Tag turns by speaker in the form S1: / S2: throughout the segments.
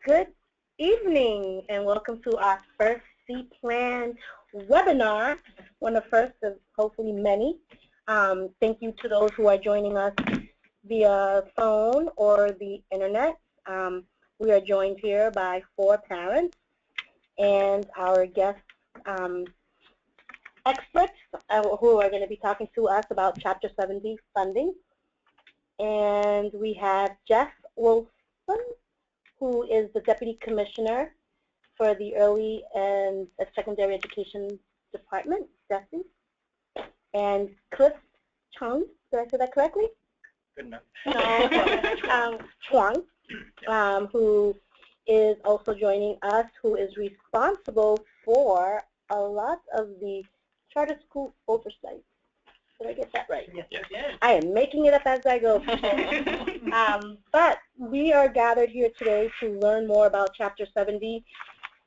S1: Good evening and welcome to our first CPLAN webinar, one of the first of hopefully many. Thank you to those who are joining us via phone or the internet. We are joined here by 4 parents and our guest experts who are going to be talking to us about Chapter 70 funding. And we have Jeff Wolfsun, who is the Deputy Commissioner for the Early and Secondary Education Department, Jesse, and Cliff Chuang, did I say that correctly?
S2: Good enough.
S1: Chuang, who is also joining us, who is responsible for a lot of the charter school oversight. Did I get that right?
S2: Yes.
S1: I am making it up as I go. But we are gathered here today to learn more about Chapter 70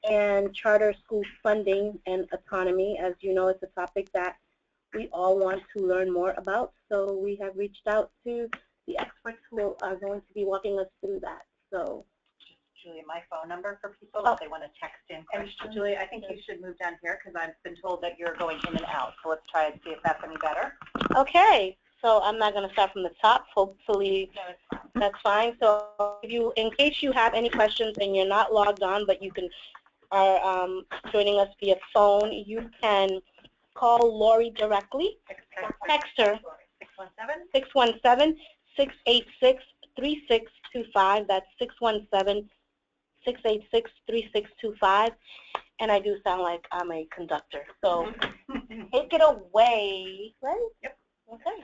S1: and charter school funding and autonomy. As you know, it's a topic that we all want to learn more about. So we have reached out to the experts who are going to be walking us through that. So,
S3: Julie, my phone number for people
S1: Oh.
S3: if they want to text in questions. And Julie, I think you should move down here because I've been told that you're going in and out. So let's try and see if that's any better.
S1: okay. So I'm not going to start from the top. Hopefully that's fine. So in case you have any questions and you're not logged on, but you are joining us via phone, you can call Lori directly. Text her. 617-686-3625. That's 617-686-3625. And I do sound like I'm a conductor. So take it away. Right?
S3: Yep.
S1: Okay.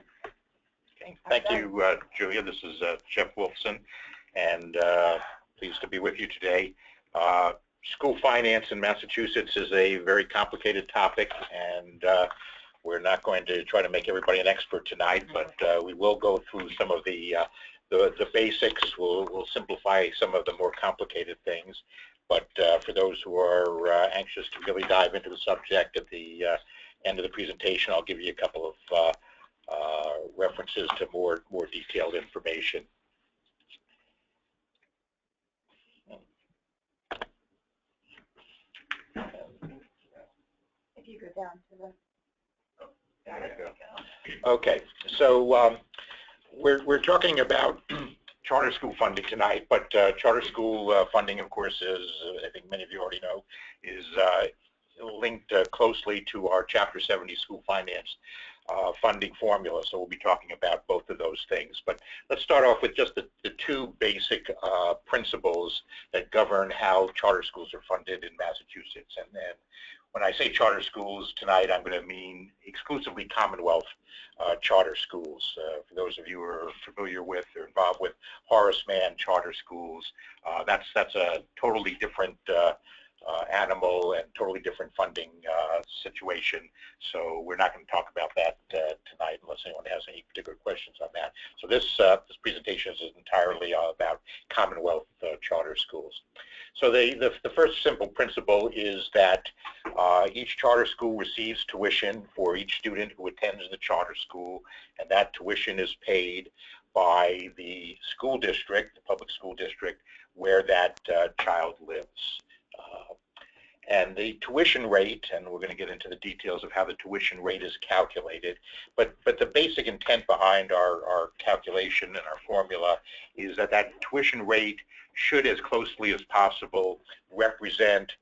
S2: Okay. Thank you, Julia. This is Jeff Wolfsun, and pleased to be with you today. School finance in Massachusetts is a very complicated topic, and we're not going to try to make everybody an expert tonight, but we will go through some of the basics. We'll simplify some of the more complicated things. But for those who are anxious to really dive into the subject at the end of the presentation, I'll give you a couple of references to more detailed information.
S3: If you go down to the...
S2: Okay, so we're talking about charter school funding tonight, but charter school funding, of course, is, I think many of you already know, is linked closely to our Chapter 70 school finance funding formula, so we'll be talking about both of those things. But let's start off with just the 2 basic principles that govern how charter schools are funded in Massachusetts. And then when I say charter schools tonight, I'm going to mean exclusively Commonwealth charter schools. For those of you who are familiar with or involved with Horace Mann charter schools, that's a totally different animal and totally different funding situation. So we're not going to talk about that tonight unless anyone has any particular questions on that. So this presentation is entirely about Commonwealth charter schools. So the first simple principle is that each charter school receives tuition for each student who attends the charter school, and that tuition is paid by the school district, the public school district, where that child lives. And the tuition rate, and we're going to get into the details of how the tuition rate is calculated, but the basic intent behind our calculation and our formula is that tuition rate should, as closely as possible, represent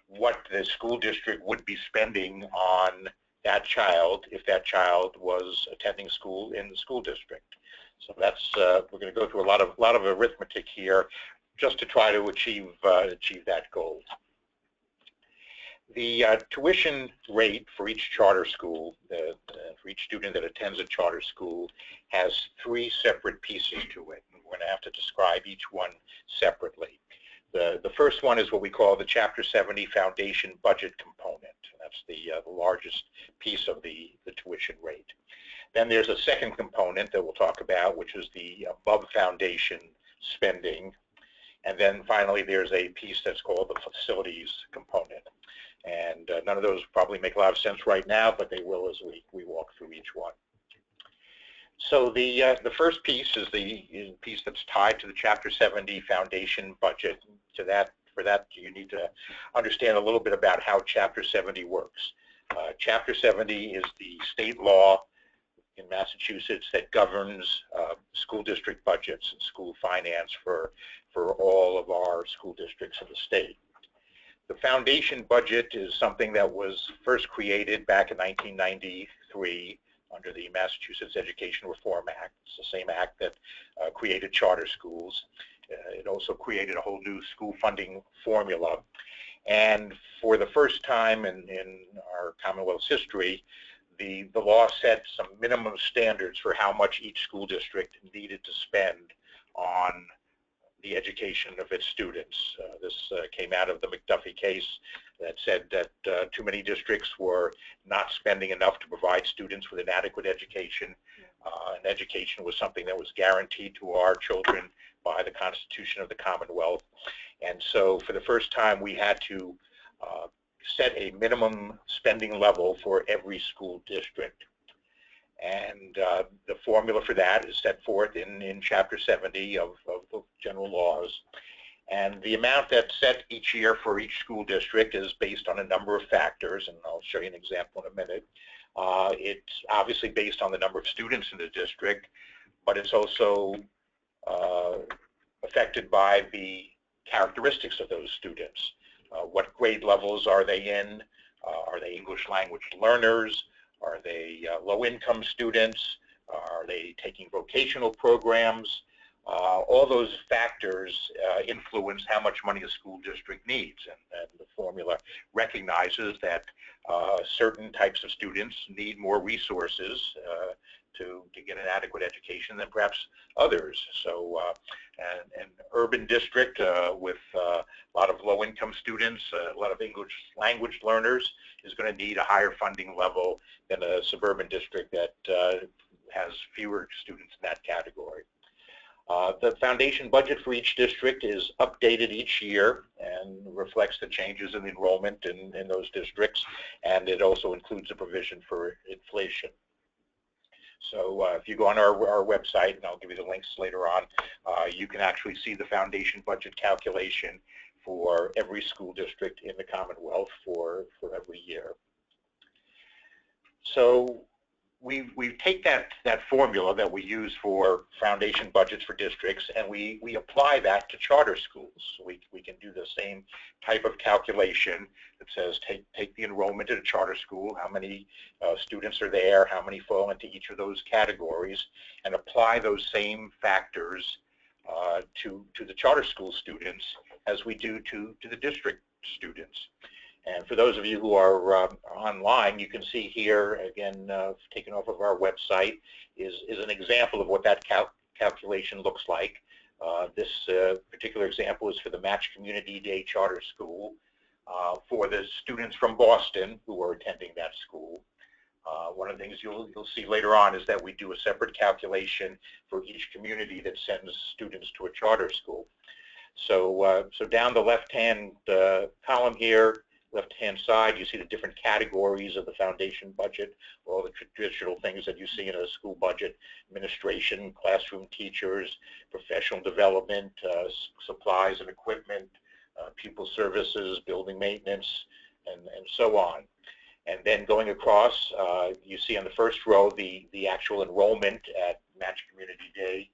S2: what the school district would be spending on that child if that child was attending school in the school district. So that's we're going to go through a lot of arithmetic here just to try to achieve that goal. The tuition rate for each charter school, for each student that attends a charter school, has 3 separate pieces to it. We're going to have to describe each one separately. The first one is what we call the Chapter 70 Foundation Budget Component. That's the largest piece of the tuition rate. Then there's a second component that we'll talk about, which is the above foundation spending. And then finally, there's a piece that's called the facilities component. And none of those probably make a lot of sense right now, but they will as we walk through each one. So the first piece is the piece that's tied to the Chapter 70 foundation budget. For that, you need to understand a little bit about how Chapter 70 works. Chapter 70 is the state law in Massachusetts that governs school district budgets and school finance for all of our school districts in the state. The foundation budget is something that was first created back in 1993 under the Massachusetts Education Reform Act. It's the same act that created charter schools. It also created a whole new school funding formula. And for the first time in our Commonwealth's history, the law set some minimum standards for how much each school district needed to spend on the education of its students. This came out of the McDuffie case that said that too many districts were not spending enough to provide students with an adequate education. And education was something that was guaranteed to our children by the Constitution of the Commonwealth. And so for the first time, we had to set a minimum spending level for every school district. And the formula for that is set forth in Chapter 70 of the general laws. And the amount that's set each year for each school district is based on a number of factors, and I'll show you an example in a minute. It's obviously based on the number of students in the district, but it's also affected by the characteristics of those students. What grade levels are they in? Are they English language learners? Are they low-income students? Are they taking vocational programs? All those factors influence how much money a school district needs, and the formula recognizes that certain types of students need more resources to get an adequate education than perhaps others. So an urban district with a lot of low-income students, a lot of English language learners is going to need a higher funding level than a suburban district that has fewer students in that category. The foundation budget for each district is updated each year and reflects the changes in enrollment in those districts, and it also includes a provision for inflation. So if you go on our website, and I'll give you the links later on, you can actually see the foundation budget calculation for every school district in the Commonwealth for every year. So we take that formula that we use for foundation budgets for districts, and we apply that to charter schools. We can do the same type of calculation that says take the enrollment at a charter school, how many students are there, how many fall into each of those categories, and apply those same factors to the charter school students as we do to the district students. And for those of you who are online, you can see here, again, taken off of our website, is an example of what that calculation looks like. This particular example is for the Match Community Day Charter School for the students from Boston who are attending that school. One of the things you'll see later on is that we do a separate calculation for each community that sends students to a charter school. So, so down the left-hand column here, left-hand side, you see the different categories of the foundation budget, all the traditional things that you see in a school budget: administration, classroom teachers, professional development, supplies and equipment, pupil services, building maintenance, and so on. And then going across, you see on the first row the actual enrollment at Match Community Day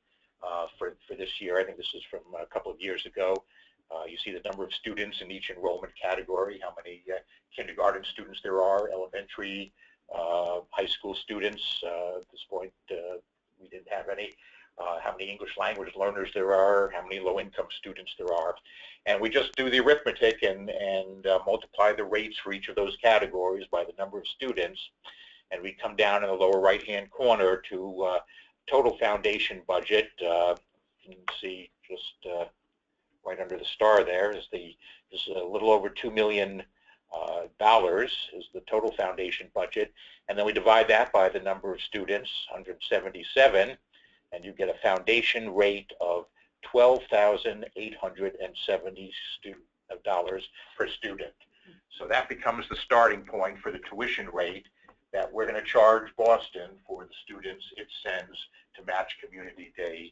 S2: for this year. I think this is from a couple of years ago. You see the number of students in each enrollment category, how many kindergarten students there are, elementary, high school students. At this point, we didn't have any. How many English language learners there are, how many low-income students there are. And we just do the arithmetic and multiply the rates for each of those categories by the number of students. And we come down in the lower right-hand corner to total foundation budget. You can see just right under the star there is a little over $2 million is the total foundation budget, and then we divide that by the number of students, 177, and you get a foundation rate of $12,870 per student. So that becomes the starting point for the tuition rate that we're going to charge Boston for the students it sends to match Community Day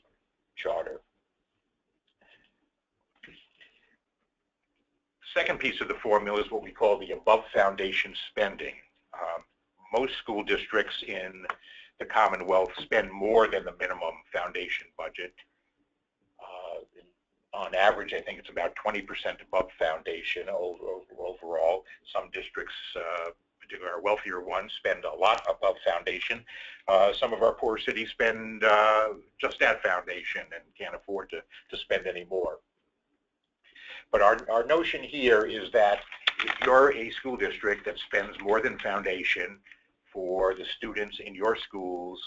S2: charter. Second piece of the formula is what we call the above foundation spending. Most school districts in the Commonwealth spend more than the minimum foundation budget. On average, I think it's about 20% above foundation overall. Some districts, particularly our wealthier ones, spend a lot above foundation. Some of our poor cities spend just at foundation and can't afford to spend any more. But our notion here is that if you're a school district that spends more than foundation for the students in your schools,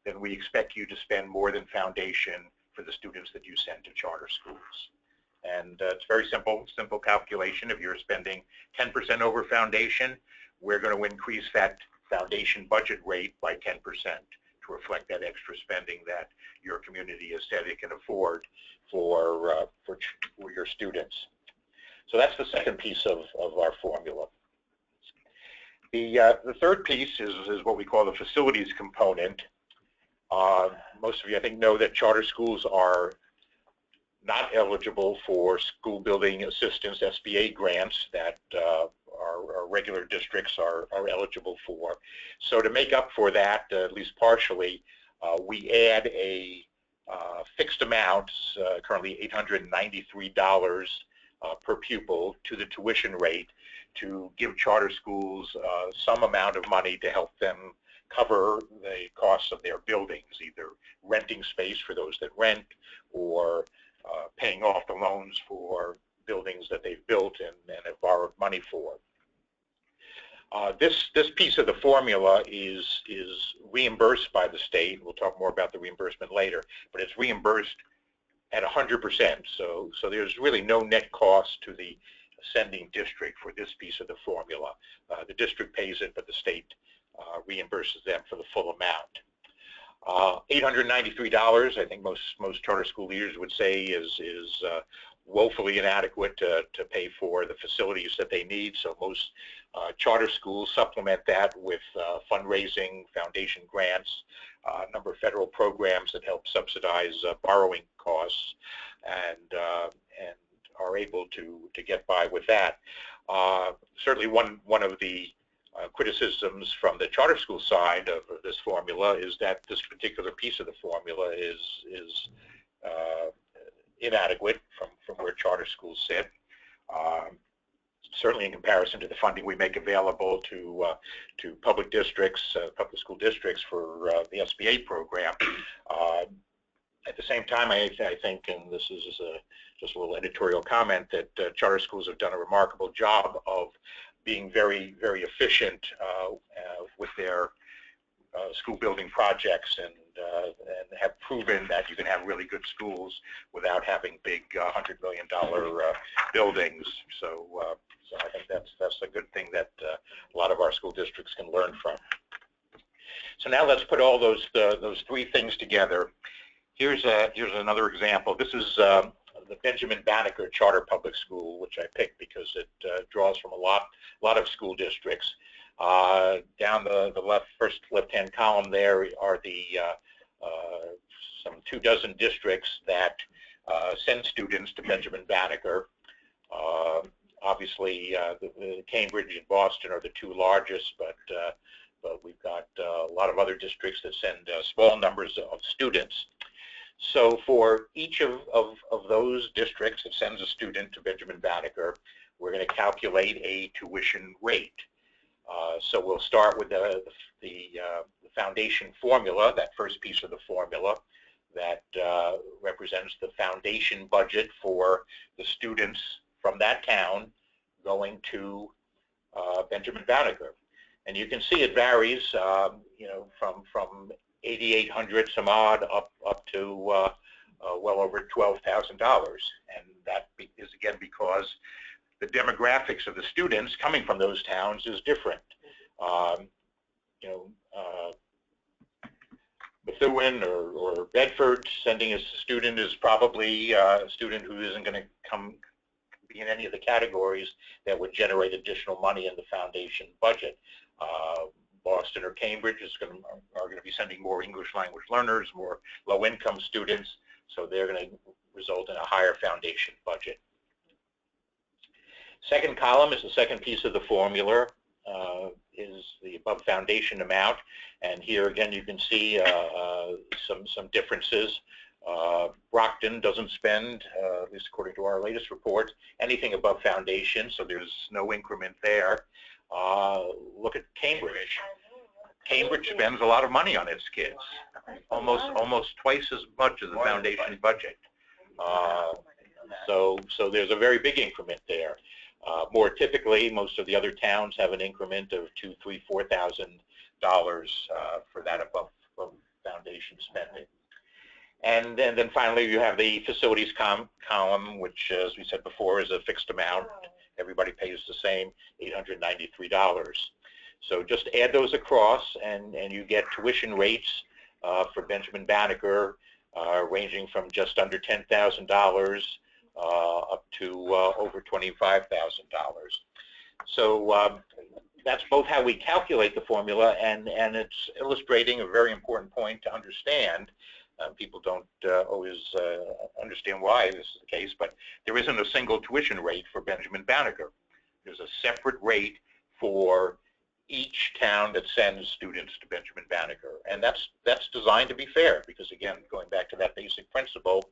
S2: then we expect you to spend more than foundation for the students that you send to charter schools. And it's very simple calculation. If you're spending 10% over foundation, we're going to increase that foundation budget rate by 10% to reflect that extra spending that your community has said it can afford for your students. So that's the second piece of our formula. The third piece is what we call the facilities component. Most of you, I think, know that charter schools are not eligible for school building assistance SBA grants that our regular districts are eligible for. So to make up for that, at least partially, we add a fixed amount, currently $893 per pupil, to the tuition rate to give charter schools some amount of money to help them cover the costs of their buildings, either renting space for those that rent or paying off the loans for buildings that they've built and have borrowed money for. This piece of the formula is reimbursed by the state. We'll talk more about the reimbursement later, but it's reimbursed at 100%. So there's really no net cost to the sending district for this piece of the formula. The district pays it, but the state reimburses them for the full amount. $893, I think most charter school leaders would say is woefully inadequate to pay for the facilities that they need. So most charter schools supplement that with fundraising, foundation grants, a number of federal programs that help subsidize borrowing costs, and are able to get by with that. Certainly one of the criticisms from the charter school side of this formula is that this particular piece of the formula is inadequate from where charter schools sit. Certainly in comparison to the funding we make available to public districts, public school districts for the SBA program. At the same time, I think, and this is just a little editorial comment, that charter schools have done a remarkable job of being very, very efficient with their school building projects, and have proven that you can have really good schools without having big $100 million buildings. So I think that's a good thing that a lot of our school districts can learn from. So now let's put all those three things together. Here's another example. This is the Benjamin Banneker Charter Public School, which I picked because it draws from a lot of school districts. Down the first left-hand column there are the some 24 districts that send students to Benjamin Banneker. Obviously, the Cambridge and Boston are the two largest, but we've got a lot of other districts that send small numbers of students. So for each of those districts that sends a student to Benjamin Banneker, we're going to calculate a tuition rate. So we'll start with the foundation formula, that first piece of the formula that represents the foundation budget for the students from that town going to Benjamin Banneker. And you can see it varies, from 8,800 some odd up to well over $12,000, and that is again because the demographics of the students coming from those towns is different. Methuen or Bedford sending a student is probably a student who isn't going to be in any of the categories that would generate additional money in the foundation budget. Boston or Cambridge are going to be sending more English language learners, more low-income students, so they're going to result in a higher foundation budget. Second column is the second piece of the formula, is the above foundation amount, and here again you can see some differences. Brockton doesn't spend, at least according to our latest report, anything above foundation, so there's no increment there. Look at Cambridge. Cambridge spends a lot of money on its kids, almost twice as much as the foundation budget. So there's a very big increment there. More typically, most of the other towns have an increment of $2,000, $3,000, $4,000 for that above foundation spending. And then finally, you have the facilities column, which, as we said before, is a fixed amount. Everybody pays the same, $893. So just add those across, and you get tuition rates for Benjamin Banneker ranging from just under $10,000 up to over $25,000. So that's both how we calculate the formula, and it's illustrating a very important point to understand. People don't always understand why this is the case, but there isn't a single tuition rate for Benjamin Banneker. There's a separate rate for each town that sends students to Benjamin Banneker, and that's designed to be fair, because again, going back to that basic principle,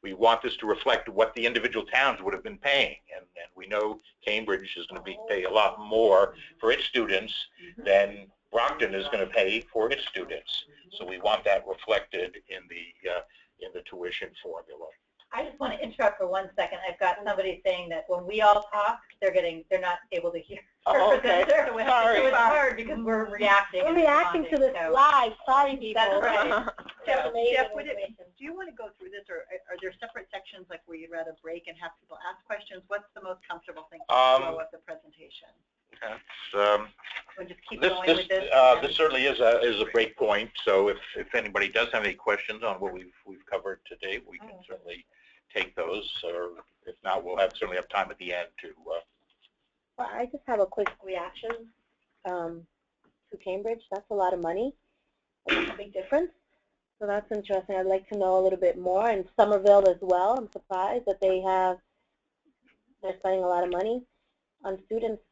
S2: we want this to reflect what the individual towns would have been paying, and we know Cambridge is going to pay a lot more for its students than Brockton is going to pay for its students. So we want that reflected in the tuition formula.
S3: I just want to interrupt for 1 second. I've got somebody saying that when we all talk, they're not able to hear.
S4: Oh, okay.
S3: So
S4: Sorry.
S3: it's hard because we're reacting.
S1: We're reacting to this live. Sorry, people.
S3: That's right.
S1: Jeff,
S3: do you want to go through this, or are there separate sections like where you'd rather break and have people ask questions? What's the most comfortable thing to flow of the presentation?
S2: This
S3: just keep going with this.
S2: This certainly is a break point. So if anybody does have any questions on what we've covered today, we can certainly take those. Or if not, we'll certainly have time at the end to.
S1: Well, I just have a quick reaction to Cambridge. That's a lot of money. That's a big difference. So that's interesting. I'd like to know a little bit more. And Somerville as well. I'm surprised that they're spending a lot of money on students.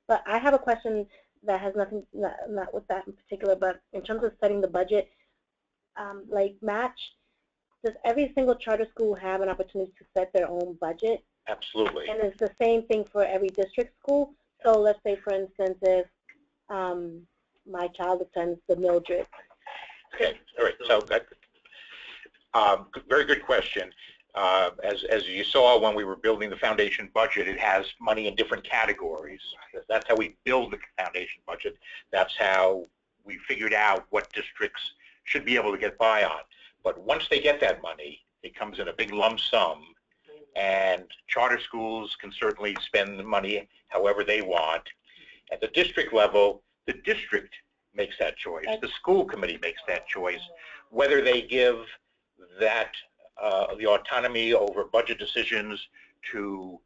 S1: But I have a question that has nothing, not with that in particular, but in terms of setting the budget, like match, does every single charter school have an opportunity to set their own budget?
S2: Absolutely.
S1: And it's the same thing for every district school? So let's say, for instance, if my child attends the Mildred.
S2: Okay, all right, so very good question. As you saw when we were building the foundation budget, it has money in different categories. That's how we build the foundation budget. That's how we figured out what districts should be able to get by on. But once they get that money, it comes in a big lump sum, and charter schools can certainly spend the money however they want. At the district level, the district makes that choice. The school committee makes that choice. Whether they give that the autonomy over budget decisions to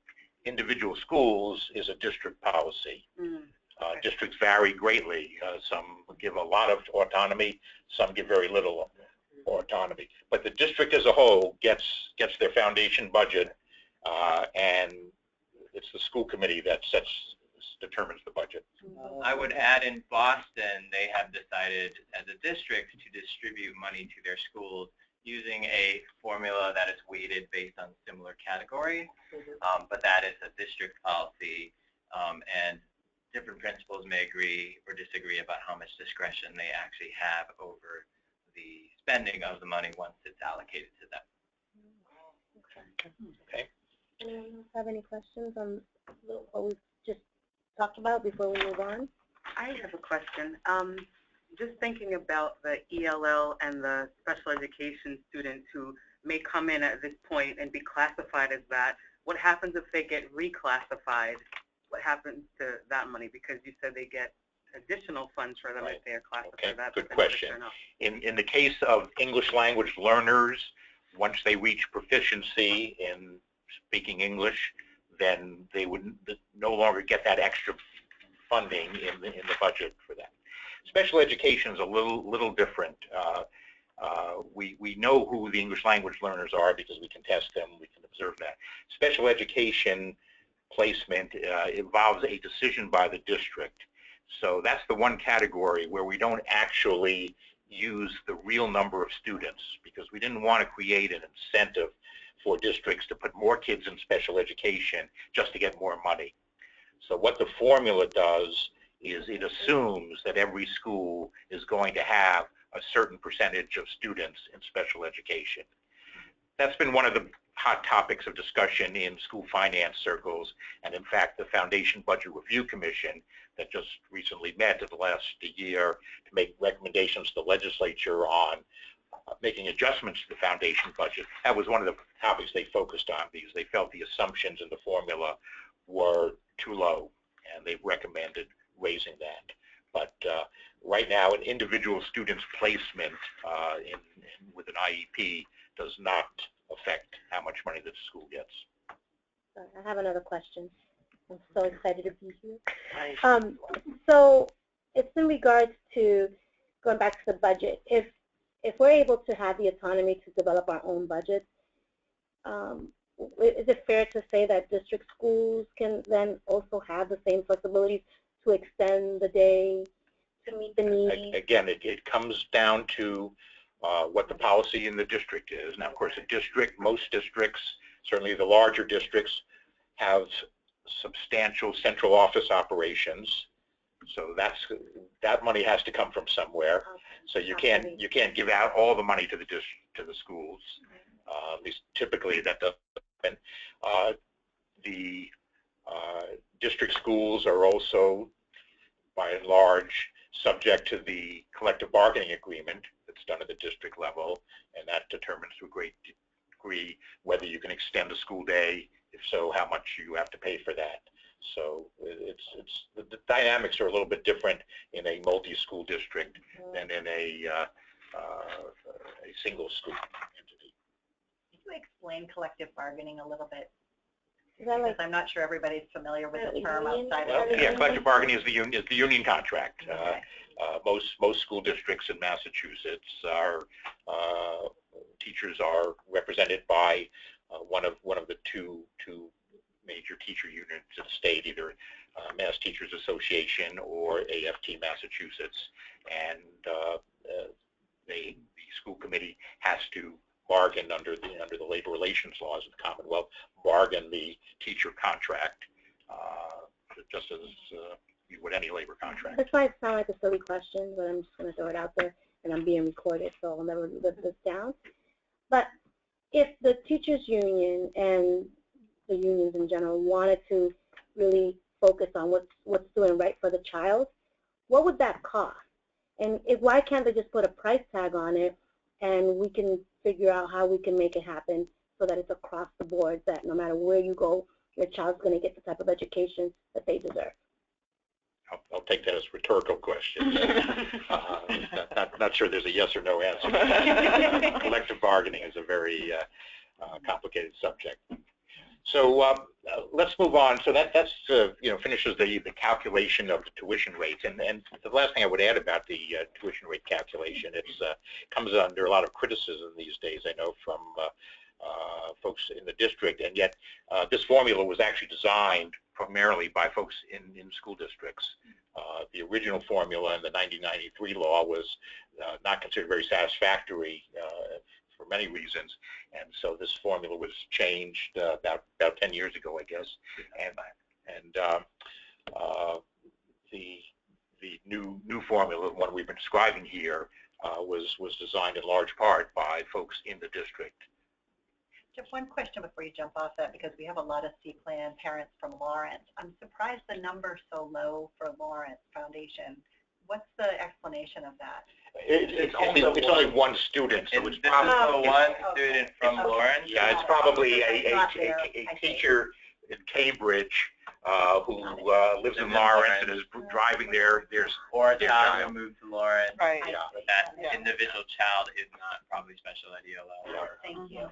S2: individual schools is a district policy. Districts vary greatly. Some give a lot of autonomy, some give very little autonomy. But the district as a whole gets their foundation budget, and it's the school committee that determines the budget.
S5: I would add, in Boston, they have decided as a district to distribute money to their schools using a formula that is weighted based on similar categories, but that is a district policy, and different principals may agree or disagree about how much discretion they actually have over the spending of the money once it's allocated to them.
S2: Okay.
S1: Anyone else have any questions on what we've just talked about before we move on?
S6: I have a question. Just thinking about the ELL and the special education students who may come in at this point and be classified as that, what happens if they get reclassified? What happens to that money? Because you said they get additional funds for them if they are classified.
S2: Okay,
S6: that
S2: good question. In the case of English language learners, once they reach proficiency in speaking English, then they would no longer get that extra funding in the budget for that. Special education is a little different. We know who the English language learners are because we can test them, we can observe that. Special education placement involves a decision by the district. So that's the one category where we don't actually use the real number of students, because we didn't want to create an incentive for districts to put more kids in special education just to get more money. So what the formula does is it assumes that every school is going to have a certain percentage of students in special education. That's been one of the hot topics of discussion in school finance circles, and in fact the Foundation Budget Review Commission that just recently met in the last year to make recommendations to the legislature on making adjustments to the foundation budget. That was one of the topics they focused on because they felt the assumptions in the formula were too low, and they recommended raising that. But right now, an individual student's placement with an IEP does not affect how much money the school gets.
S1: I have another question. I'm so excited to be here. So it's in regards to going back to the budget. If we're able to have the autonomy to develop our own budgets, is it fair to say that district schools can then also have the same flexibilities to extend the day to meet the needs?
S2: Again, it comes down to what the policy in the district is. Now, of course, most districts, certainly the larger districts, have substantial central office operations. So that money has to come from somewhere. Okay. So you can't give out all the money to the schools. At least typically that doesn't happen. The district schools are also, by and large, subject to the collective bargaining agreement that's done at the district level, and that determines to a great degree whether you can extend the school day. If so, how much you have to pay for that. So the dynamics are a little bit different in a multi-school district than in a single school entity.
S3: Can you explain collective bargaining a little bit?
S1: Because
S3: I'm not sure everybody's familiar with the term outside of
S2: it. Yeah, collective bargaining is the union contract.
S3: Okay.
S2: Most school districts in Massachusetts are teachers are represented by one of the two major teacher unions in the state, either Mass Teachers Association or AFT Massachusetts, and the school committee has to bargain under the labor relations laws of the Commonwealth, bargain the teacher contract, just as you would any labor contract.
S1: This might sound like a silly question, but I'm just going to throw it out there, and I'm being recorded, so I'll never live this down. But if the teachers union and the unions in general wanted to really focus on what's doing right for the child, what would that cost? And why can't they just put a price tag on it, and we can figure out how we can make it happen so that it's across the board, that no matter where you go, your child's going to get the type of education that they deserve?
S2: I'll take that as a rhetorical question. Not sure there's a yes or no answer. Collective bargaining is a very complicated subject. So let's move on. So that's finishes the calculation of the tuition rates. And the last thing I would add about the tuition rate calculation, it comes under a lot of criticism these days, I know, from folks in the district. And yet this formula was actually designed primarily by folks in school districts. The original formula in the 1993 law was not considered very satisfactory for many reasons, and so this formula was changed about 10 years ago, I guess, and the new formula, the one we've been describing here, was designed in large part by folks in the district.
S3: Just one question before you jump off that, because we have a lot of CPLAN parents from Lawrence. I'm surprised the number's so low for Lawrence Foundation. What's the explanation of that?
S2: It's only one student, so it's
S5: probably one student from Lawrence.
S2: Yeah, it's probably a teacher in Cambridge who lives in Lawrence and is driving their
S5: or a child who moved to Lawrence.
S6: Right.
S5: Yeah. That individual child is not probably special ed ELL.
S2: Yeah.
S3: Thank you.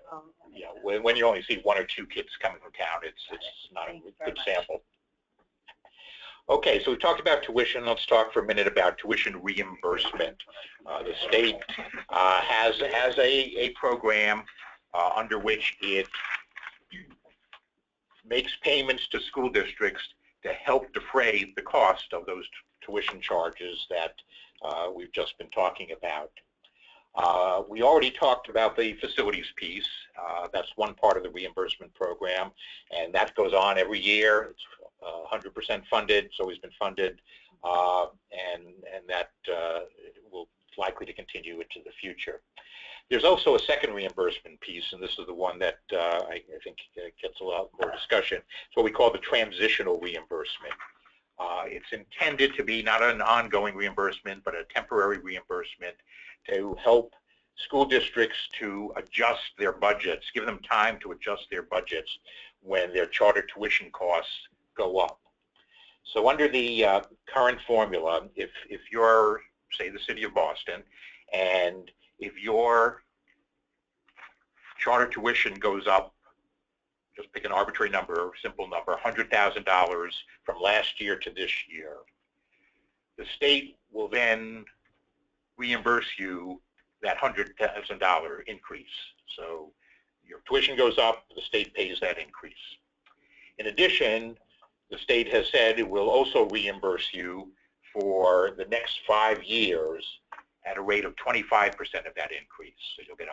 S2: Yeah. When you only see one or two kids coming from town, it's not a good sample. Okay, so we talked about tuition. Let's talk for a minute about tuition reimbursement. The state has a program under which it makes payments to school districts to help defray the cost of those tuition charges that we've just been talking about. We already talked about the facilities piece. That's one part of the reimbursement program, and that goes on every year. It's 100% funded. It's always been funded, and that will likely to continue into the future. There's also a second reimbursement piece, and this is the one that I think gets a lot more discussion. It's what we call the transitional reimbursement. It's intended to be not an ongoing reimbursement, but a temporary reimbursement to help school districts to adjust their budgets, give them time to adjust their budgets when their charter tuition costs go up. So under the current formula, if you're, say, the city of Boston, and if your charter tuition goes up, just pick an arbitrary number, simple number, $100,000 from last year to this year, the state will then reimburse you that $100,000 increase. So your tuition goes up, the state pays that increase. In addition, the state has said it will also reimburse you for the next 5 years at a rate of 25% of that increase. So you'll get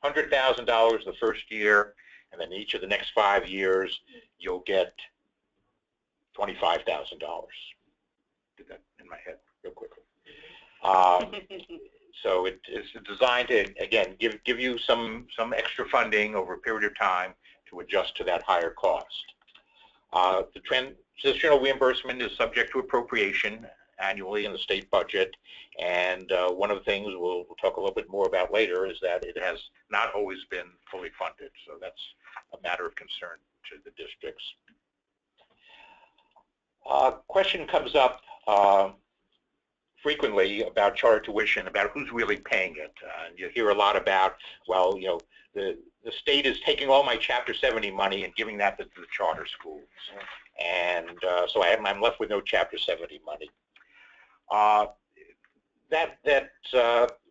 S2: $100,000 the first year, and then each of the next 5 years, you'll get $25,000. Did that in my head real quickly. So it is designed to, again, give you some extra funding over a period of time to adjust to that higher cost. The transitional reimbursement is subject to appropriation annually in the state budget, and one of the things we'll talk a little bit more about later is that it has not always been fully funded, so that's a matter of concern to the districts. Question comes up frequently about charter tuition, about who's really paying it. And you hear a lot about, well, you know, the state is taking all my Chapter 70 money and giving that to the charter schools. And so I'm left with no Chapter 70 money. That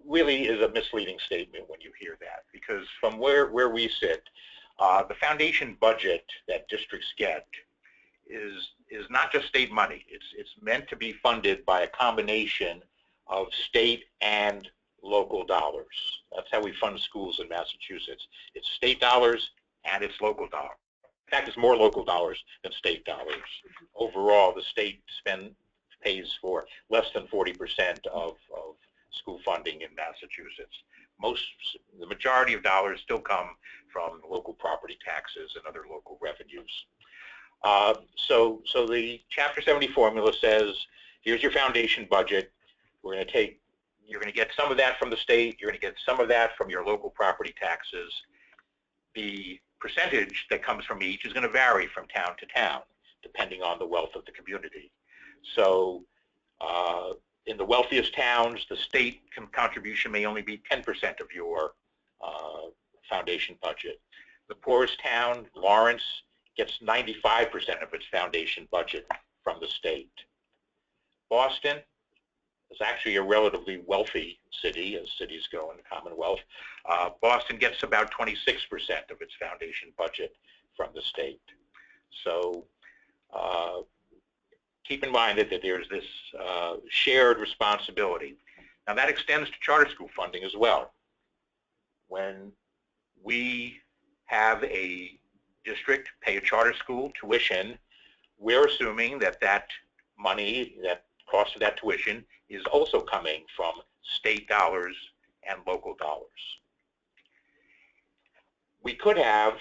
S2: really is a misleading statement when you hear that, because from where we sit, the foundation budget that districts get is not just state money. It's meant to be funded by a combination of state and local dollars. That's how we fund schools in Massachusetts. It's state dollars and it's local dollars. In fact, it's more local dollars than state dollars. Overall, the state pays for less than 40% of school funding in Massachusetts. The majority of dollars still come from local property taxes and other local revenues. So the Chapter 70 formula says, here's your foundation budget. You're going to get some of that from the state. You're going to get some of that from your local property taxes. The percentage that comes from each is going to vary from town to town, depending on the wealth of the community. So in the wealthiest towns, the state contribution may only be 10% of your foundation budget. The poorest town, Lawrence, gets 95% of its foundation budget from the state. Boston is actually a relatively wealthy city, as cities go in the Commonwealth. Boston gets about 26% of its foundation budget from the state. So keep in mind that there's this shared responsibility. Now that extends to charter school funding as well. When we have a district pay a charter school tuition, we're assuming that that money, that cost of that tuition, is also coming from state dollars and local dollars. We could have,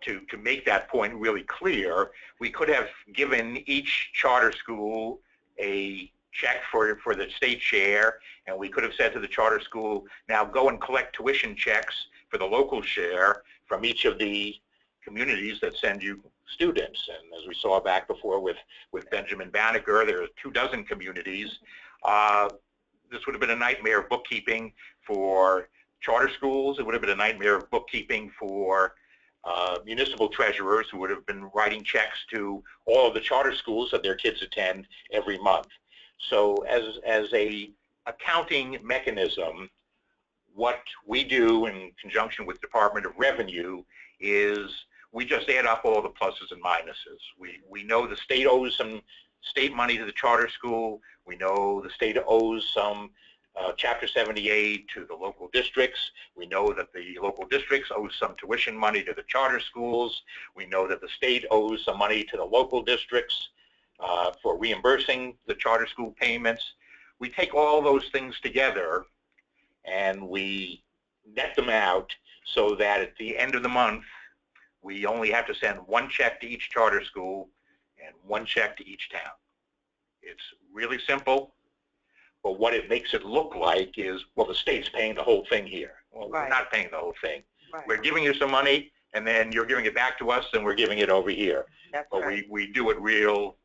S2: to make that point really clear, we could have given each charter school a check for the state share, and we could have said to the charter school, now go and collect tuition checks for the local share from each of the communities that send you students. And as we saw back before with Benjamin Banneker, there are 24 communities. This would have been a nightmare of bookkeeping for charter schools. It would have been a nightmare of bookkeeping for municipal treasurers who would have been writing checks to all of the charter schools that their kids attend every month. So as a accounting mechanism, what we do in conjunction with Department of Revenue is we just add up all the pluses and minuses. We know the state owes some state money to the charter school. We know the state owes some Chapter 78 to the local districts. We know that the local districts owe some tuition money to the charter schools. We know that the state owes some money to the local districts for reimbursing the charter school payments. We take all those things together and we net them out so that at the end of the month, we only have to send one check to each charter school and one check to each town. It's really simple. But what it makes it look like is, well, the state's paying the whole thing here. Well,
S6: Right.
S2: We're not paying the whole thing.
S6: Right.
S2: We're giving you some money, and then you're giving it back to us, and we're giving it over here.
S6: That's
S2: But
S6: right.
S2: we do it real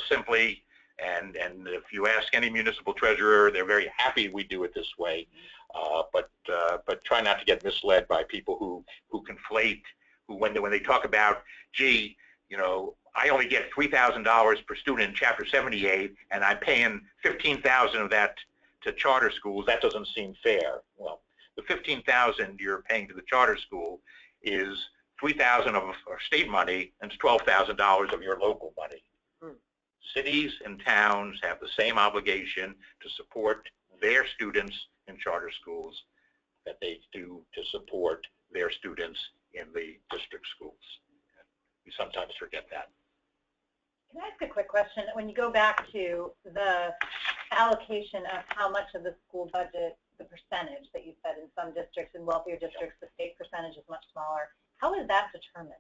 S2: simply, and if you ask any municipal treasurer, they're very happy we do it this way. But try not to get misled by people who conflate, who when they talk about, gee, you know, I only get $3,000 per student in Chapter 78, and I'm paying $15,000 of that to charter schools. That doesn't seem fair. Well, the $15,000 you're paying to the charter school is $3,000 of state money and $12,000 of your local money. Cities and towns have the same obligation to support their students in charter schools that they do to support their students in the district schools. We sometimes forget that.
S3: Can I ask a quick question? When you go back to the allocation of how much of the school budget, the percentage that you said in some districts, in wealthier districts, the state percentage is much smaller. How is that determined?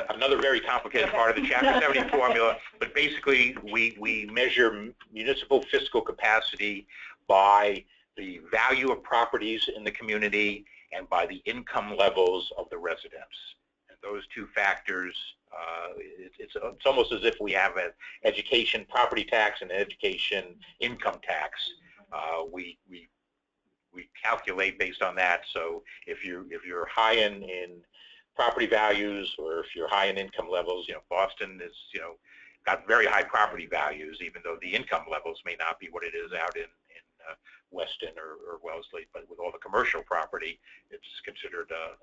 S2: Another very complicated part of the Chapter 70 formula, but basically we measure municipal fiscal capacity by the value of properties in the community and by the income levels of the residents. And those two factors, it's almost as if we have an education property tax and an education income tax. We calculate based on that. So if you're high in property values, or if you're high in income levels, you know, Boston is, you know, got very high property values, even though the income levels may not be what it is out in Weston or Wellesley. But with all the commercial property, it's considered a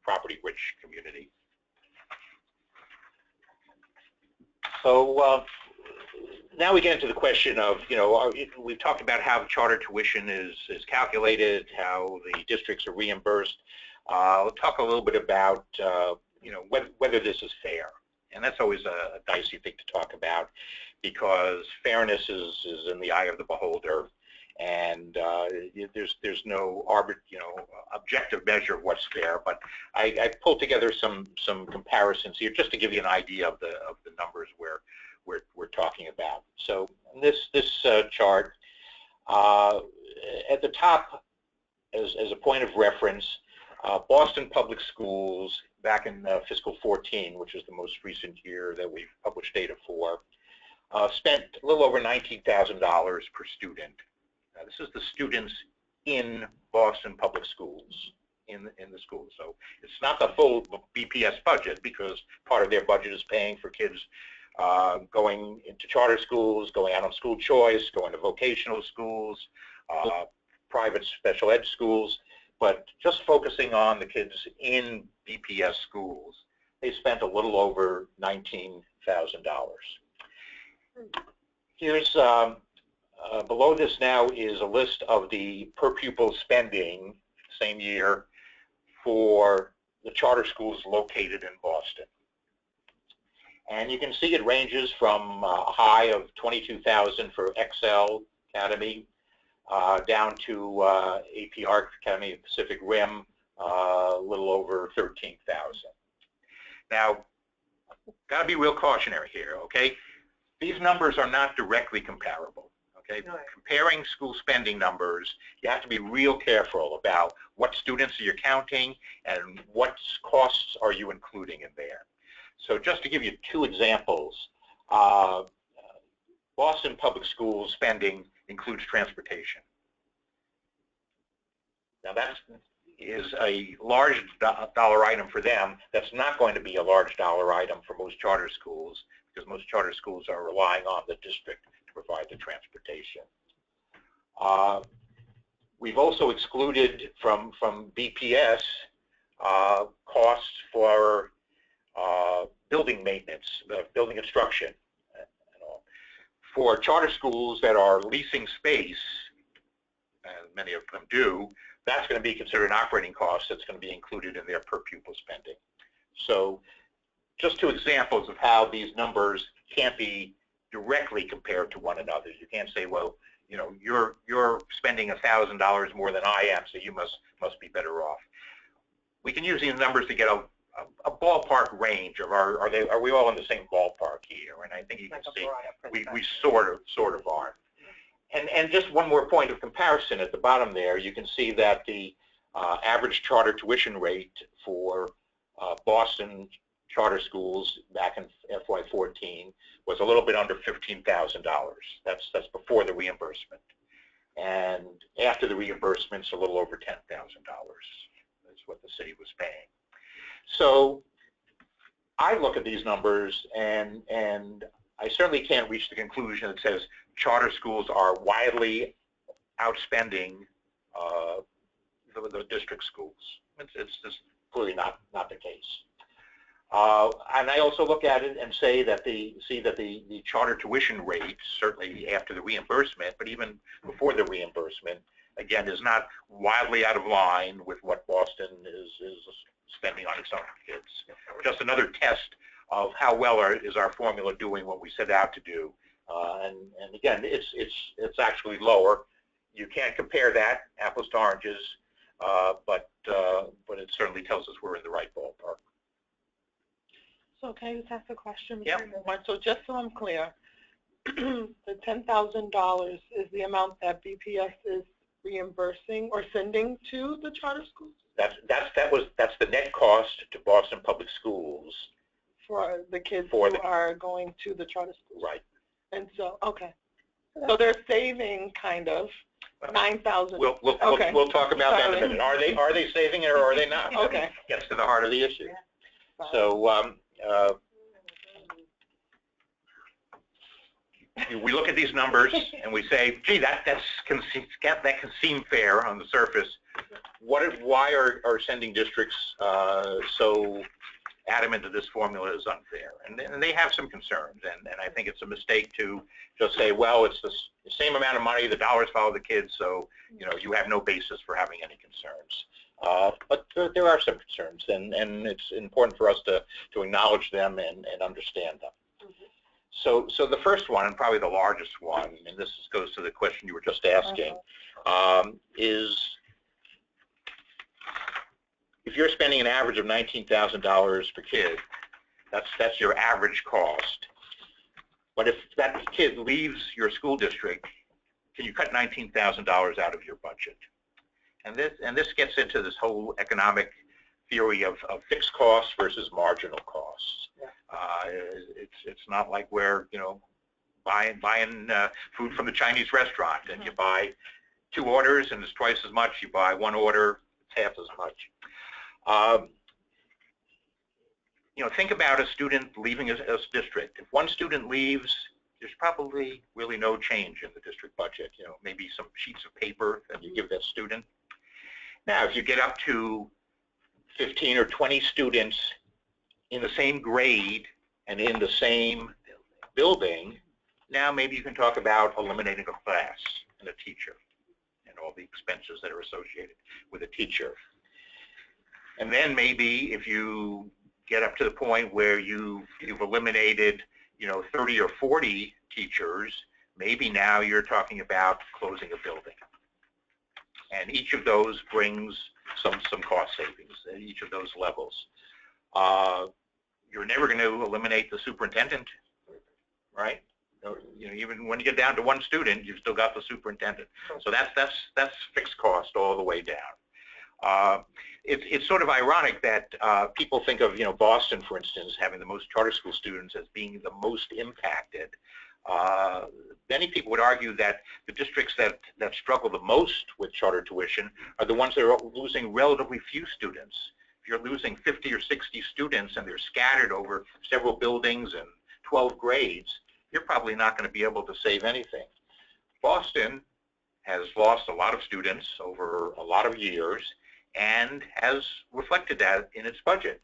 S2: property-rich community. So now we get into the question of, you know, we've talked about how charter tuition is calculated, how the districts are reimbursed. We'll talk a little bit about, you know, whether this is fair. And that's always a dicey thing to talk about, because fairness is in the eye of the beholder, and there's no objective measure of what's fair. But I pulled together some comparisons here just to give you an idea of the numbers we're talking about. So this chart at the top, as a point of reference, Boston Public Schools back in fiscal 14, which is the most recent year that we've published data for, spent a little over $19,000 per student. Now, this is the students in Boston Public Schools, in the schools. So it's not the full BPS budget, because part of their budget is paying for kids going into charter schools, going out on school choice, going to vocational schools, private special ed schools. But just focusing on the kids in BPS schools, they spent a little over $19,000. Here's, below this now is a list of the per pupil spending, same year, for the charter schools located in Boston. And you can see it ranges from a high of $22,000 for Excel Academy, down to AP Art Academy Pacific Rim, a little over $13,000. Now, got to be real cautionary here, okay? These numbers are not directly comparable, okay?
S6: No.
S2: Comparing school spending numbers, you have to be real careful about what students are you counting and what costs are you including in there. So just to give you two examples, Boston Public Schools spending includes transportation. Now that's, is a large dollar item for them, that's not going to be a large dollar item for most charter schools, because most charter schools are relying on the district to provide the transportation. We've also excluded from BPS costs for building maintenance, building construction. For charter schools that are leasing space, and many of them do, that's going to be considered an operating cost that's going to be included in their per pupil spending. So just two examples of how these numbers can't be directly compared to one another. You can't say, well, you know, you're spending $1,000 more than I am, so you must be better off. We can use these numbers to get a ballpark range of are we all in the same ballpark here? And I think you can see we sort of are. And just one more point of comparison at the bottom there, you can see that the average charter tuition rate for Boston charter schools back in FY14 was a little bit under $15,000. That's before the reimbursement. And after the reimbursements, a little over $10,000. That's what the city was paying. So I look at these numbers and I certainly can't reach the conclusion that says charter schools are widely outspending the district schools. It's just clearly not the case. And I also look at it and say that the charter tuition rate, certainly after the reimbursement, but even before the reimbursement, again, is not wildly out of line with what Boston is spending on its own kids. Just another test of how well is our formula doing what we set out to do. And again, it's actually lower. You can't compare that apples to oranges, but it certainly tells us we're in the right ballpark.
S4: So can I just ask a question?
S2: Yep.
S4: So just so I'm clear, the $10,000 is the amount that BPS is reimbursing or sending to the charter schools?
S2: That's the net cost to Boston Public Schools
S4: for the kids who are going to the charter schools.
S2: Right.
S4: And so, okay. So they're saving kind of $9,000.
S2: We'll talk about that in a minute. Are they saving it or are they not?
S4: Okay.
S2: Gets to the heart of the issue.
S4: Yeah.
S2: So we look at these numbers and we say, gee, that can seem fair on the surface. Why are sending districts so adamant that this formula is unfair? And they have some concerns, and I think it's a mistake to just say, well, it's the same amount of money, the dollars follow the kids, so you know you have no basis for having any concerns. But there are some concerns, and it's important for us to acknowledge them and understand them. So the first one, and probably the largest one, and this goes to the question you were just asking, is if you're spending an average of $19,000 per kid, that's your average cost. But if that kid leaves your school district, can you cut $19,000 out of your budget? And this gets into this whole economic theory of fixed costs versus marginal costs. Yeah. It's not like we're buying food from the Chinese restaurant and you buy 2 orders and it's twice as much. You buy 1 order, it's half as much. Think about a student leaving a district. If one student leaves, there's probably really no change in the district budget. Maybe some sheets of paper that you give that student. Now, if you get up to 15 or 20 students in the same grade and in the same building, now maybe you can talk about eliminating a class and a teacher and all the expenses that are associated with a teacher. And then maybe if you get up to the point where you've eliminated 30 or 40 teachers, maybe now you're talking about closing a building. And each of those brings some cost savings at each of those levels. You're never going to eliminate the superintendent, right? Even when you get down to 1 student, you've still got the superintendent. So that's fixed cost all the way down. It's sort of ironic that people think of Boston, for instance, having the most charter school students as being the most impacted Many people would argue that the districts that struggle the most with charter tuition are the ones that are losing relatively few students. If you're losing 50 or 60 students and they're scattered over several buildings and 12 grades, you're probably not going to be able to save anything. Boston has lost a lot of students over a lot of years and has reflected that in its budget.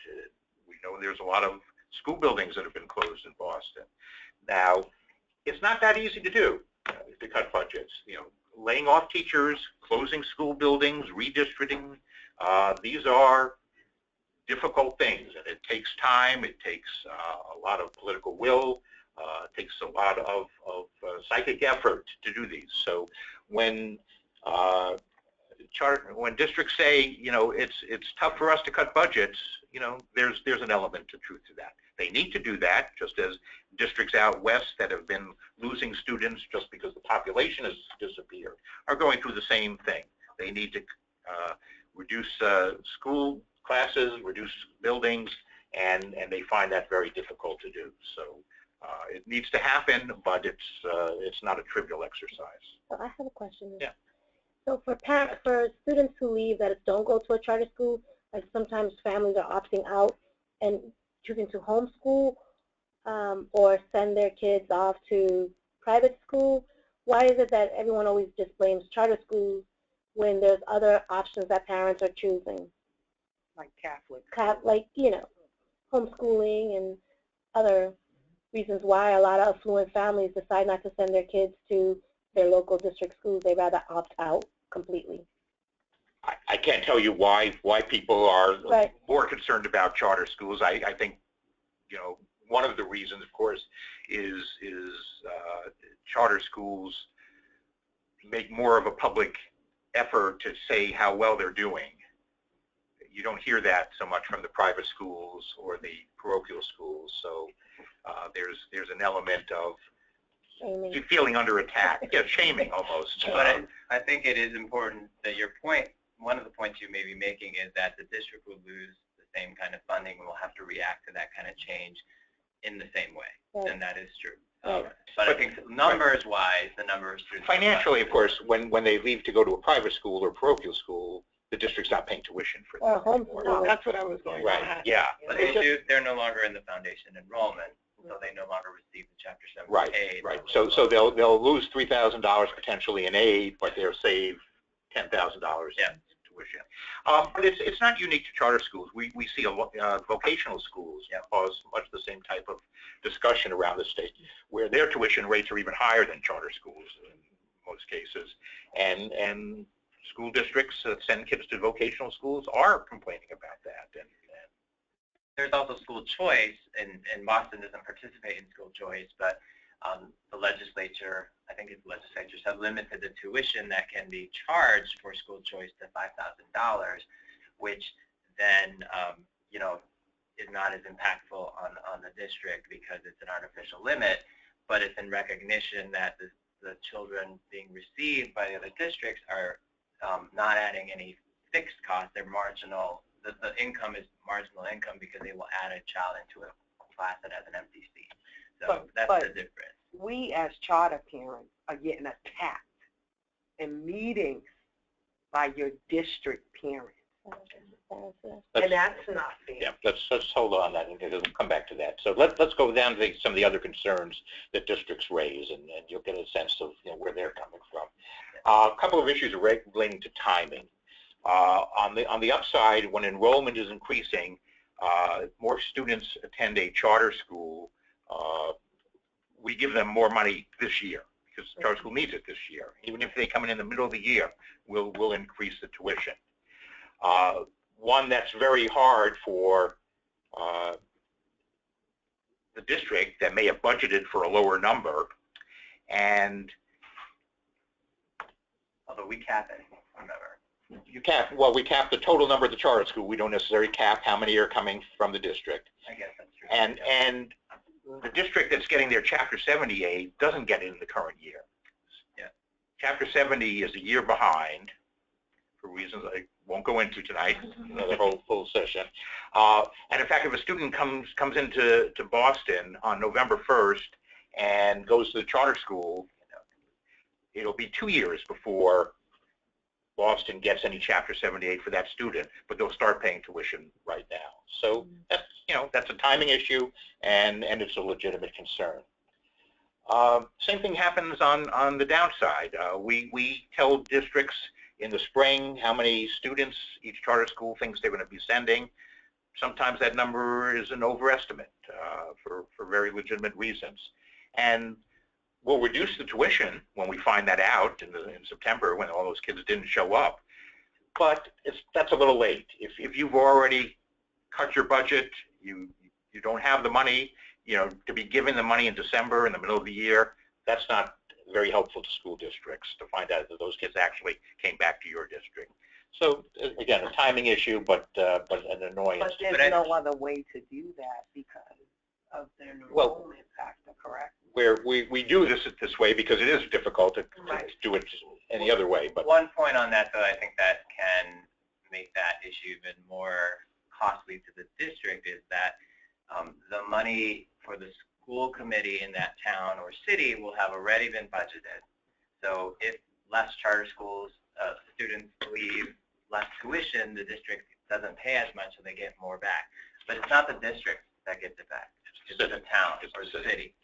S2: We know there's a lot of school buildings that have been closed in Boston. Now, it's not that easy to do, to cut budgets. Laying off teachers, closing school buildings, redistricting, these are difficult things, and it takes time, it takes a lot of political will, it takes a lot of psychic effort to do these. So when districts say, it's tough for us to cut budgets, there's an element of truth to that. They need to do that, just as districts out west that have been losing students just because the population has disappeared are going through the same thing. They need to reduce school classes, reduce buildings, and they find that very difficult to do. So it needs to happen, but it's not a trivial exercise.
S1: So I have a question.
S2: Yeah.
S1: So for students who leave that don't go to a charter school, like sometimes families are opting out and choosing to homeschool or send their kids off to private school. Why is it that everyone always just blames charter schools when there's other options that parents are choosing?
S4: Like Catholic.
S1: Like, homeschooling and other reasons why a lot of affluent families decide not to send their kids to their local district schools. They rather opt out completely.
S2: I can't tell you why people are
S1: Right.
S2: more concerned about charter schools. I think, one of the reasons, of course, is charter schools make more of a public effort to say how well they're doing. You don't hear that so much from the private schools or the parochial schools. So there's an element of
S1: Shaming.
S2: feeling under attack, shaming almost.
S5: But I think it is important that your point, one of the points you may be making is that the district will lose the same kind of funding and will have to react to that kind of change in the same way.
S1: Right.
S5: And that is true.
S1: Right.
S5: But I think numbers-wise, the number of students...
S2: Financially, of course, when they leave to go to a private school or parochial school, the district's not paying tuition for
S1: Or
S2: them.
S1: homeschool.
S4: No, that's what I was going to
S2: Right,
S4: ask.
S2: yeah.
S5: But they're no longer in the foundation enrollment, so they no longer receive the Chapter 7
S2: Right,
S5: aid.
S2: right. So they'll lose $3,000 potentially in aid, but they'll save $10,000 in tuition. But it's not unique to charter schools. We see vocational schools cause much the same type of discussion around the state, where their tuition rates are even higher than charter schools in most cases, and school districts that send kids to vocational schools are complaining about that. And
S5: there's also school choice, and Boston doesn't participate in school choice, but the legislature, I think its legislatures have limited the tuition that can be charged for school choice to $5,000, which then, is not as impactful on the district because it's an artificial limit, but it's in recognition that the children being received by the other districts are not adding any fixed costs. They're marginal. The income is marginal income because they will add a child into a class that has an empty seat. So that's the difference.
S7: We as charter parents are getting attacked in meetings by your district parents. And that's not fair.
S2: yeah, let's hold on that, and we'll come back to that. So let's go down to some of the other concerns that districts raise, and you'll get a sense of where they're coming from. A couple of issues relating to timing. On the upside, when enrollment is increasing, more students attend a charter school. We give them more money this year because the charter school needs it this year. Even if they come in the middle of the year, we'll increase the tuition. One that's very hard for the district that may have budgeted for a lower number, and
S5: Although we cap it, remember.
S2: we cap the total number of the charter school. We don't necessarily cap how many are coming from the district.
S5: I guess that's true.
S2: And the district that's getting their Chapter 70 aid doesn't get it in the current year.
S5: Yeah.
S2: Chapter 70 is a year behind for reasons I won't go into tonight, the whole full session. And in fact, if a student comes into Boston on November 1st and goes to the charter school, it'll be 2 years before Boston gets any Chapter 78 for that student, but they'll start paying tuition right now. So that's, that's a timing issue, and it's a legitimate concern. Same thing happens on the downside. We tell districts in the spring how many students each charter school thinks they're going to be sending. Sometimes that number is an overestimate for very legitimate reasons. And we'll reduce the tuition when we find that out in September when all those kids didn't show up. But that's a little late. If you've already cut your budget, you don't have the money, to be given the money in December in the middle of the year, that's not very helpful to school districts to find out that those kids actually came back to your district. So again, a timing issue, but an annoyance.
S7: But there's no other way to do that because of the enrollment factor, correct?
S2: Where we do this way because it is difficult to do it any other way. But
S5: one point on that, though, I think that can make that issue even more costly to the district is that the money for the school committee in that town or city will have already been budgeted. So if less charter schools students leave less tuition, the district doesn't pay as much, so they get more back. But it's not the district that gets it back. It's the town or the city.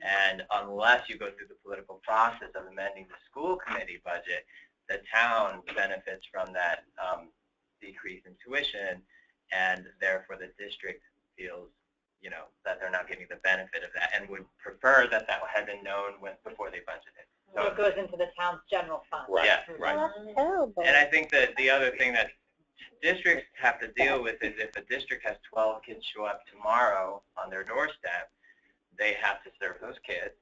S5: And unless you go through the political process of amending the school committee budget, the town benefits from that decrease in tuition, and therefore the district feels, that they're not getting the benefit of that, and would prefer that had been known before they budgeted.
S3: So it goes into the town's general fund.
S2: Right.
S5: Yeah.
S2: Right.
S1: That's terrible.
S5: And I think that the other thing that districts have to deal with is if a district has 12 kids show up tomorrow on their doorstep, they have to serve those kids,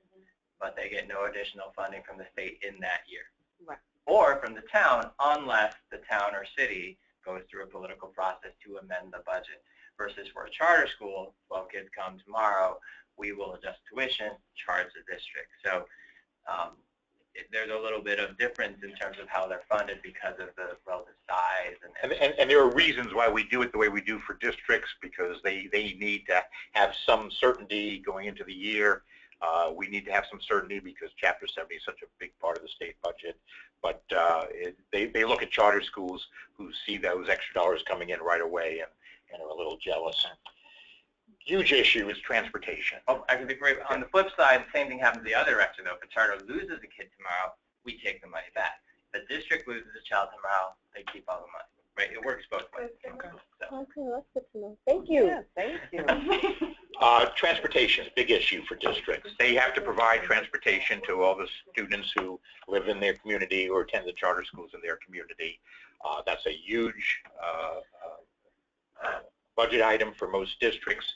S5: but they get no additional funding from the state in that year.
S7: Right.
S5: Or from the town, unless the town or city goes through a political process to amend the budget. Versus for a charter school, 12 kids come tomorrow, we will adjust tuition, charge the district. So there's a little bit of difference in terms of how they're funded because of the relative size.
S2: And there are reasons why we do it the way we do for districts, because they need to have some certainty going into the year. We need to have some certainty because Chapter 70 is such a big part of the state budget. But they look at charter schools who see those extra dollars coming in right away and are a little jealous. Huge issue is transportation.
S5: Oh, I can be great. On the flip side, the same thing happens the other direction, though. If a charter loses a kid tomorrow, we take the money back. If the district loses a child tomorrow, they keep all the money. Right? It works both ways.
S7: Okay.
S5: So.
S1: Okay, that's good to know. Thank you.
S7: Yeah, thank you.
S2: Transportation is a big issue for districts. They have to provide transportation to all the students who live in their community or attend the charter schools in their community. That's a huge budget item for most districts.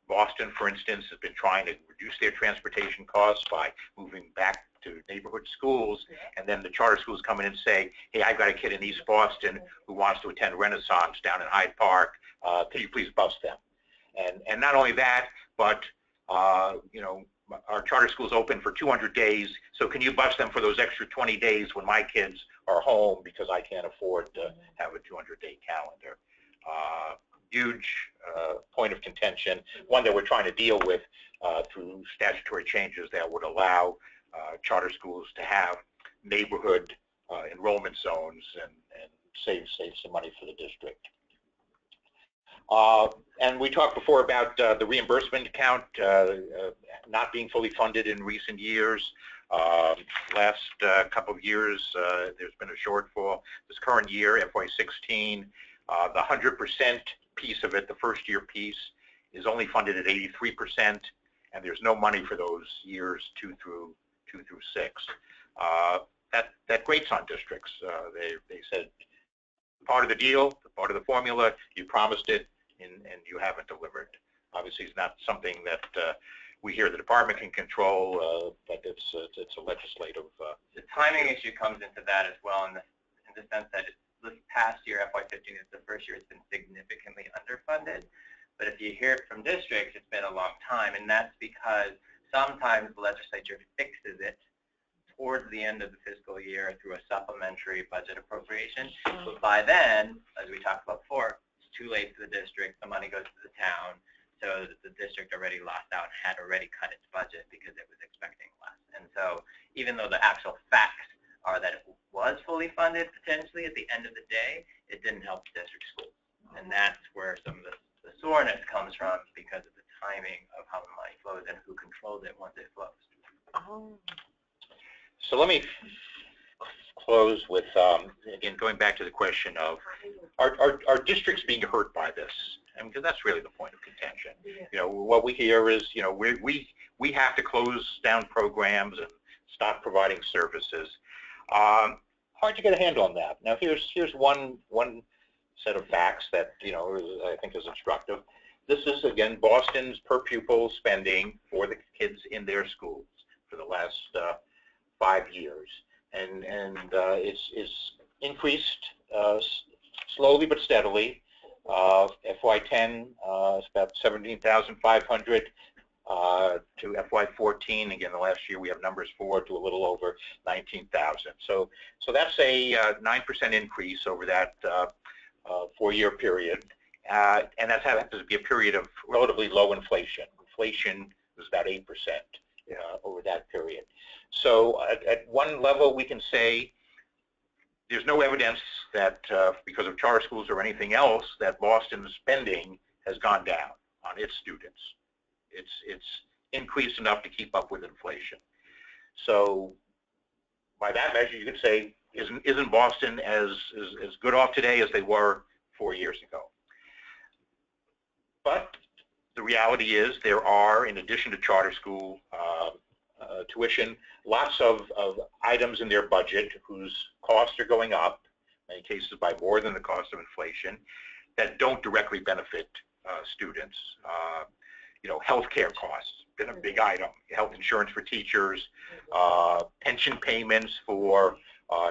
S2: Boston, for instance, has been trying to reduce their transportation costs by moving back to neighborhood schools, and then the charter schools come in and say, hey, I've got a kid in East Boston who wants to attend Renaissance down in Hyde Park. Can you please bus them? And not only that, but our charter schools open for 200 days, so can you bus them for those extra 20 days when my kids are home because I can't afford to have a 200-day calendar? Huge point of contention, one that we're trying to deal with through statutory changes that would allow charter schools to have neighborhood enrollment zones and save some money for the district. And we talked before about the reimbursement account not being fully funded in recent years. Last couple of years, there's been a shortfall. This current year, FY16, the 100% piece of it, the first year piece, is only funded at 83%, and there's no money for those years 2 through 6. That grates on districts. They said part of the deal, part of the formula, you promised it, and you haven't delivered. Obviously, it's not something that we hear the department can control, but it's a legislative.
S5: The timing issue comes into that as well, in the sense that this past year, FY15 is the first year it's been significantly underfunded. But if you hear it from districts, it's been a long time, and that's because sometimes the legislature fixes it towards the end of the fiscal year through a supplementary budget appropriation. But by then, as we talked about before, it's too late for the district, the money goes to the town. so the district already lost out and had already cut its budget because it was expecting less. And so even though the actual facts are that it was fully funded potentially at the end of the day, it didn't help the district schools. And that's where some of the soreness comes from, because of the timing of how the money flows and who controls it once it flows.
S2: So let me close with, again, going back to the question of, are districts being hurt by this? I mean, because that's really the point of contention. You know, what we hear is, you know, we have to close down programs and stop providing services. Hard to get a handle on that. Now, here's one set of facts that, you know, I think is instructive. This is, again, Boston's per pupil spending for the kids in their schools for the last 5 years, and it's increased slowly but steadily. FY10 is about 17,500 to FY14. Again, the last year we have numbers for to a little over 19,000. So that's a 9% increase over that 4-year period, and that happens to be a period of relatively low inflation. Inflation was about 8% over that period. So at one level, we can say there's no evidence that because of charter schools or anything else that Boston's spending has gone down on its students. It's increased enough to keep up with inflation. So by that measure, you could say, isn't Boston as good off today as they were 4 years ago? But the reality is there are, in addition to charter school tuition, lots of items in their budget whose costs are going up, in many cases by more than the cost of inflation, that don't directly benefit students. You know, healthcare costs, been a big item. Health insurance for teachers, pension payments for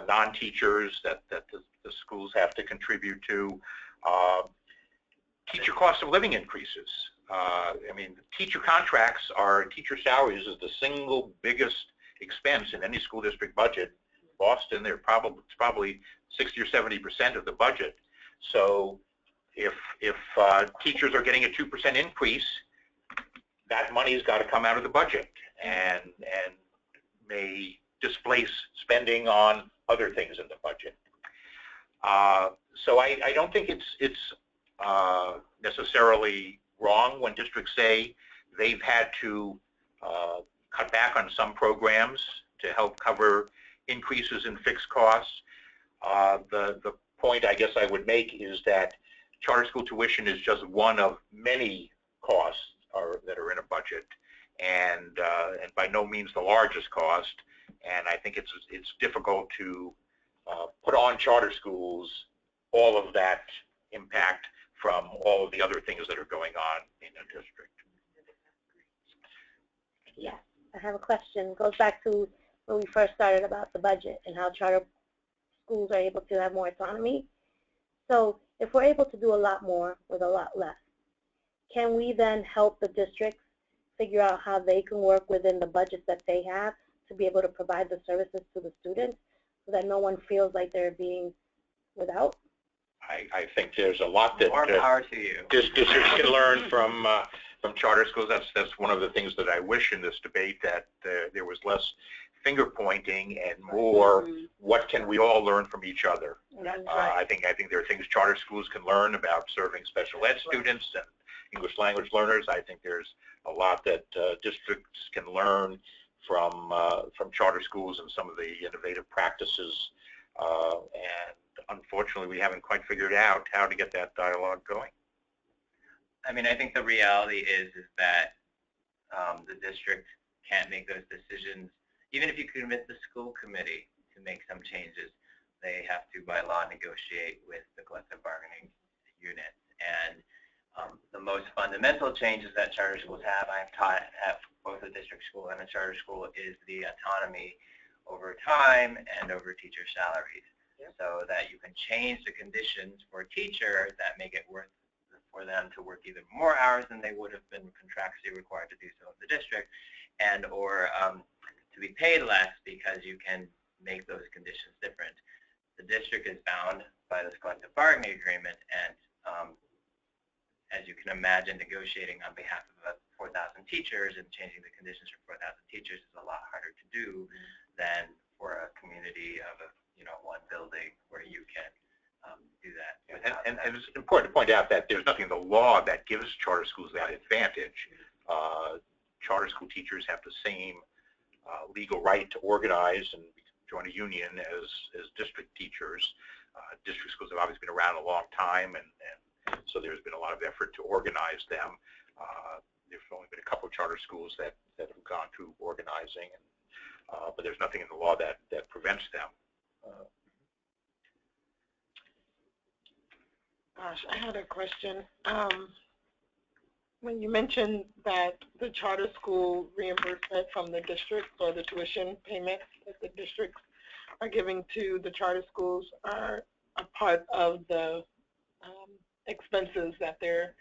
S2: non-teachers that the schools have to contribute to, teacher cost of living increases. I mean, teacher contracts teacher salaries is the single biggest expense in any school district budget. Boston, it's probably 60 or 70% of the budget. So if teachers are getting a 2% increase, that money's got to come out of the budget and may displace spending on other things in the budget. So I don't think it's necessarily wrong when districts say they've had to cut back on some programs to help cover increases in fixed costs. The point I guess I would make is that charter school tuition is just one of many costs that are in a budget, and by no means the largest cost. And I think it's difficult to put on charter schools all of that impact from all of the other things that are going on in a district.
S1: Yes, I have a question. It goes back to when we first started about the budget and how charter schools are able to have more autonomy. So if we're able to do a lot more with a lot less, can we then help the districts figure out how they can work within the budgets that they have to be able to provide the services to the students so that no one feels like they're being without?
S2: I think there's a lot that
S5: More power to you.
S2: districts can learn from charter schools. That's one of the things that I wish in this debate, that there was less finger pointing and more what can we all learn from each other.
S1: That's right.
S2: I think there are things charter schools can learn about serving special ed students and English language learners. I think there's a lot that districts can learn from charter schools and some of the innovative practices. And unfortunately, we haven't quite figured out how to get that dialogue going.
S5: I mean, I think the reality is that the district can't make those decisions. Even if you convince the school committee to make some changes, they have to, by law, negotiate with the collective bargaining unit. And the most fundamental changes that charter schools have, I've taught at both a district school and a charter school, is the autonomy over time and over teacher salaries. So that you can change the conditions for a teacher that make it worth for them to work even more hours than they would have been contractually required to do so in the district, and or to be paid less because you can make those conditions different. The district is bound by this collective bargaining agreement, and as you can imagine negotiating on behalf of 4,000 teachers and changing the conditions for 4,000 teachers is a lot harder to do than for a community of one building where you can do that.
S2: And it's important to point out that there's nothing in the law that gives charter schools that advantage. Charter school teachers have the same legal right to organize and join a union as district teachers. District schools have obviously been around a long time, and so there's been a lot of effort to organize them. There's only been a couple of charter schools that have gone through organizing, but there's nothing in the law that prevents them.
S4: Gosh, I had a question. When you mentioned that the charter school reimbursement from the districts, or the tuition payments that the districts are giving to the charter schools, are a part of the expenses that they're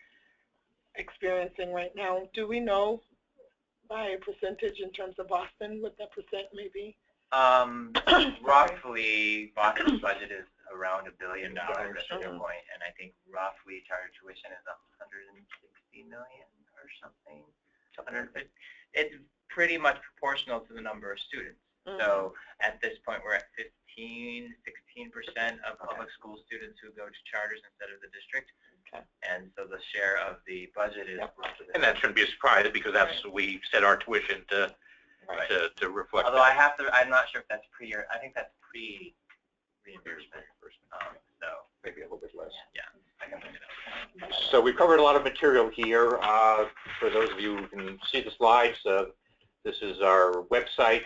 S4: experiencing right now, do we know by a percentage in terms of Boston what that percent may be?
S5: Roughly, Boston's budget is around $1 billion at this point, and I think roughly charter tuition is $160 million or something. It's pretty much proportional to the number of students. So at this point, we're at 16% of public school students who go to charters instead of the district. Okay. And so the share of the budget is.
S2: And that shouldn't be a surprise, because that's we set our tuition to reflect.
S5: Although I'm not sure if that's I think that's pre-reimbursement. So
S2: maybe a little bit less.
S5: Yeah, I can look it up.
S2: So we've covered a lot of material here. For those of you who can see the slides, this is our website.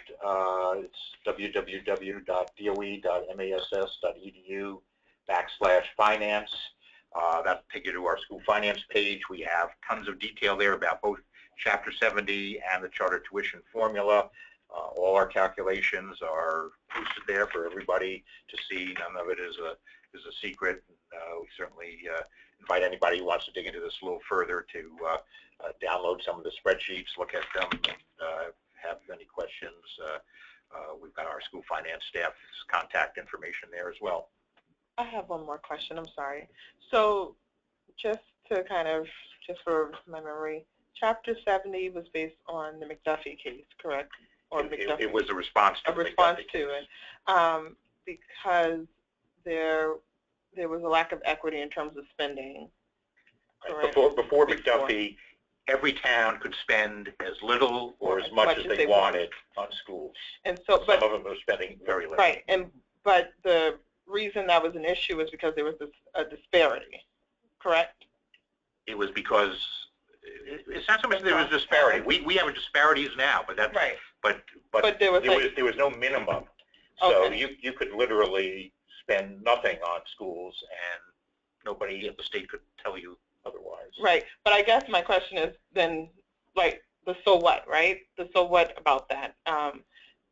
S2: It's www.doe.mass.edu/finance. That'll take you to our school finance page. We have tons of detail there about both Chapter 70 and the charter tuition formula. All our calculations are posted there for everybody to see. None of it is a secret. We certainly invite anybody who wants to dig into this a little further to download some of the spreadsheets, look at them, and have any questions. We've got our school finance staff's contact information there as well.
S4: I have one more question. I'm sorry. So just to just for my memory, Chapter 70 was based on the McDuffie case, correct? Or
S2: it was a response to it,
S4: because there was a lack of equity in terms of spending. Correct?
S2: Before McDuffie, every town could spend as little or as much as they wanted on schools.
S4: And so,
S2: some of them were spending very little.
S4: Right, but the reason that was an issue was because there was a disparity, correct?
S2: It was because it's not so much there was disparity. We have disparities now, but that's
S4: right.
S2: But there was no minimum. So you could literally spend nothing on schools, and nobody at the state could tell you otherwise.
S4: Right. But I guess my question is then, like, the so what, right? The so what about that?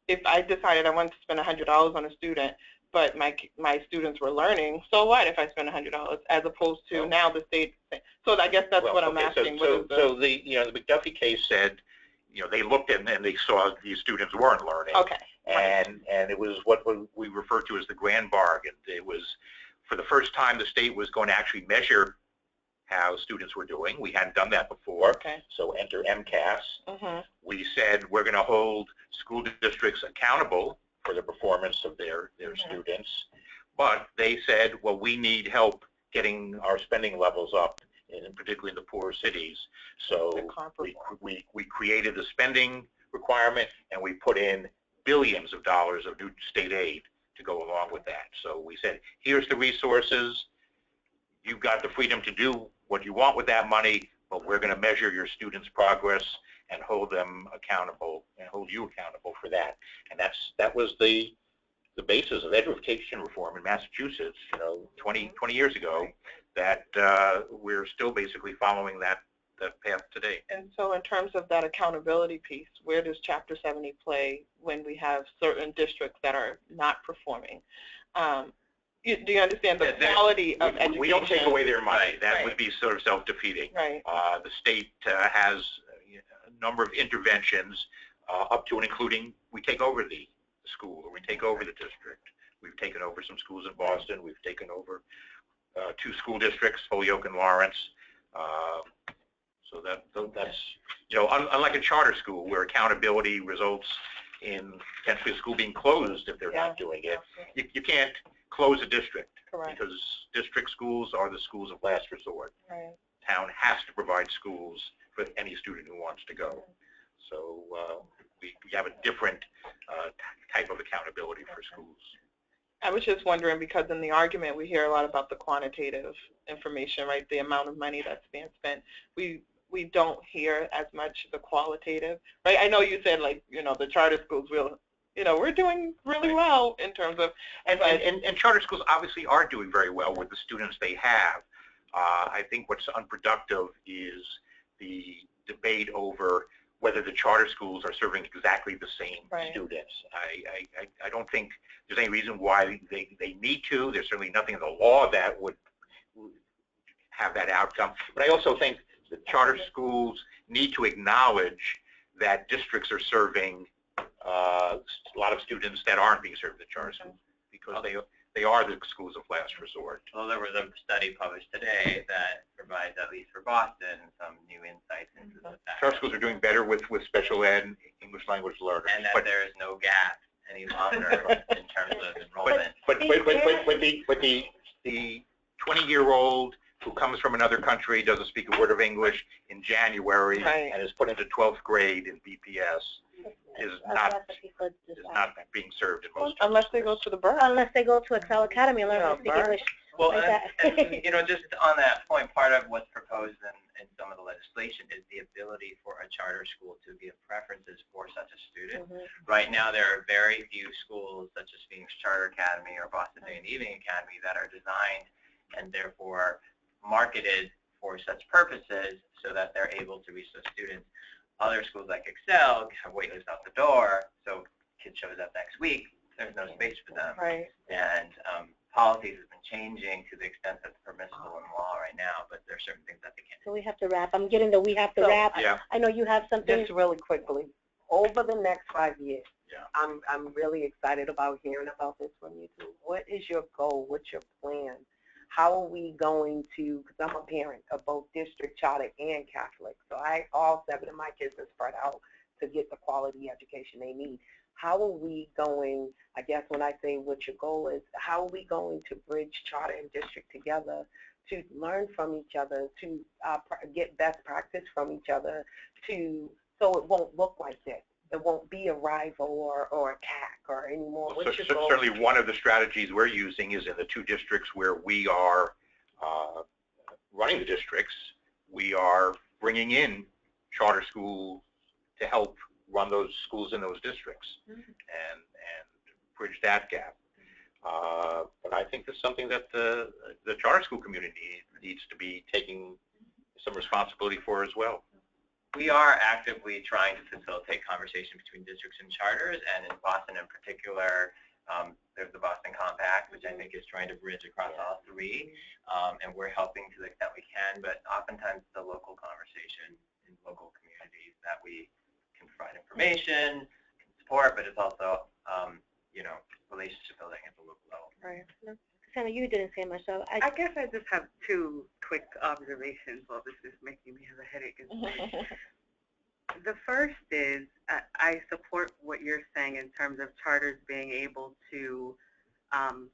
S4: If I decided I wanted to spend $100 on a student, but my students were learning, so what if I spend $100 as opposed to now the state? So I guess that's what I'm asking.
S2: So the the McDuffie case said, they looked at and they saw these students weren't learning.
S4: Okay.
S2: And it was what we refer to as the grand bargain. It was for the first time the state was going to actually measure how students were doing. We hadn't done that before.
S4: Okay.
S2: So enter MCAS. We said we're going to hold school districts accountable for the performance of their students, but they said, well, we need help getting our spending levels up, and particularly in the poorer cities. So we created the spending requirement, and we put in billions of dollars of new state aid to go along with that. So we said, here's the resources. You've got the freedom to do what you want with that money, but we're going to measure your students' progress and hold them accountable and hold you accountable for that. And that was the basis of education reform in Massachusetts, 20 years ago, that we're still basically following that path today.
S4: And so in terms of that accountability piece, where does Chapter 70 play when we have certain districts that are not performing? Do you understand the quality of education?
S2: We don't take away their money. That would be sort of self-defeating.
S4: Right.
S2: The state has a number of interventions up to and including we take over the school, or we take over the district. We've taken over some schools in Boston. We've taken over 2 school districts, Holyoke and Lawrence. So that's, you know, unlike a charter school where accountability results in potentially a school being closed if they're not doing it. You can't close a district.
S4: Correct.
S2: Because district schools are the schools of last resort.
S4: Right.
S2: Town has to provide schools for any student who wants to go. So we have a different type of accountability for schools.
S4: I was just wondering, because in the argument we hear a lot about the quantitative information, right? The amount of money that's being spent. We don't hear as much the qualitative, right? I know you said, like, you know, the charter schools will, you know, we're doing really well in terms of,
S2: and charter schools obviously are doing very well with the students they have. I think what's unproductive is the debate over whether the charter schools are serving exactly the same students. I don't think there's any reason why they need to. There's certainly nothing in the law that would have that outcome. But I also think the charter schools need to acknowledge that districts are serving a lot of students that aren't being served at charter schools because they are the schools of last resort.
S5: Well, there was a study published today that provides, at least for Boston, some new insights into the fact
S2: Charter schools are doing better with special ed and English language learners.
S5: And that there is no gap any longer in terms of enrollment.
S2: But the 20-year-old who comes from another country, doesn't speak a word of English in January, and is put into 12th grade in BPS, is not being served in most
S4: unless they go to the Burke.
S1: Unless they go to Excel Academy and learn how to speak English.
S5: Well,
S1: like
S5: and, you know, just on that point, part of what's proposed in some of the legislation is the ability for a charter school to give preferences for such a student. Right now, there are very few schools, such as Phoenix Charter Academy or Boston Day and Evening Academy, that are designed and therefore marketed for such purposes so that they're able to reach those students. Other schools like Excel have waitlists out the door, so kid shows up next week, there's no space for them. And policies have been changing to the extent that's permissible in law right now, but there are certain things that they can't do.
S1: So we have to wrap. I'm getting the we have to wrap.
S2: Yeah.
S1: I know you have something.
S7: Just really quickly, over the next 5 years, I'm really excited about hearing about this from you too. What is your goal? What's your plan? How are we going to, because I'm a parent of both district, charter, and Catholic, so all 7 of my kids are spread out to get the quality education they need. How are we going, I guess when I say what your goal is, how are we going to bridge charter and district together to learn from each other, to get best practice from each other, so it won't look like this? It won't be a rival or attack or any more.
S2: Well, certainly one of the strategies we're using is in the 2 districts where we are running the districts, we are bringing in charter schools to help run those schools in those districts and bridge that gap. But I think that's something that the charter school community needs to be taking some responsibility for as well.
S5: We are actively trying to facilitate conversation between districts and charters, and in Boston in particular, there's the Boston Compact, which I think is trying to bridge across all 3, and we're helping to the extent we can, but oftentimes the local conversation in local communities that we can provide information, can support, but it's also, you know, relationship building at the local level.
S1: Right. Santa, you didn't say much, so
S6: I guess I just have 2 quick observations. Well, this is making me have a headache. The first is I support what you're saying in terms of charters being able to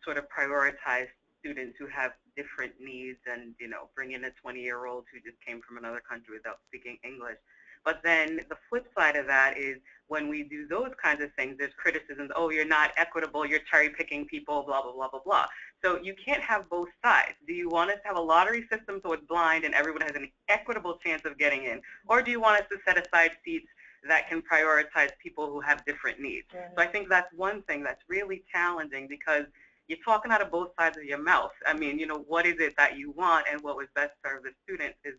S6: sort of prioritize students who have different needs and, you know, bring in a 20-year-old who just came from another country without speaking English. But then the flip side of that is when we do those kinds of things, there's criticisms, oh, you're not equitable, you're cherry-picking people, blah, blah, blah, blah, blah. So you can't have both sides. Do you want us to have a lottery system so it's blind and everyone has an equitable chance of getting in? Or do you want us to set aside seats that can prioritize people who have different needs? So I think that's one thing that's really challenging because you're talking out of both sides of your mouth. I mean, you know, what is it that you want and what would best serve the students is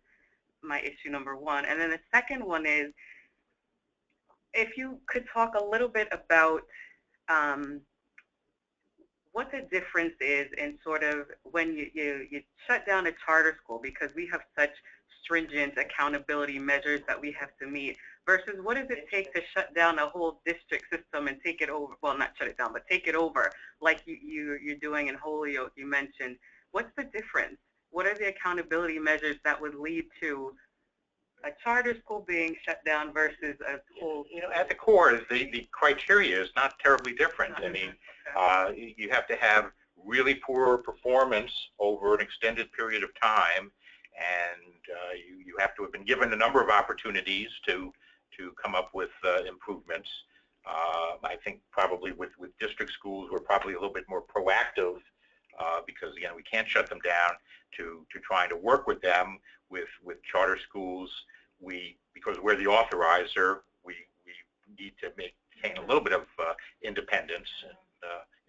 S6: my issue number 1. And then the second one is, if you could talk a little bit about what the difference is in sort of when you shut down a charter school because we have such stringent accountability measures that we have to meet versus what does it take to shut down a whole district system and take it over, well, not shut it down, but take it over like you're doing in Holyoke, you mentioned. What's the difference? what are the accountability measures that would lead to a charter school being shut down versus a school?
S2: You know, at the core, the criteria is not terribly different. I mean, you have to have really poor performance over an extended period of time, and you have to have been given a number of opportunities to come up with improvements. I think probably with district schools, we're probably a little bit more proactive because, again, we can't shut them down, to trying to work with them. With charter schools, because we're the authorizer, we need to maintain a little bit of independence and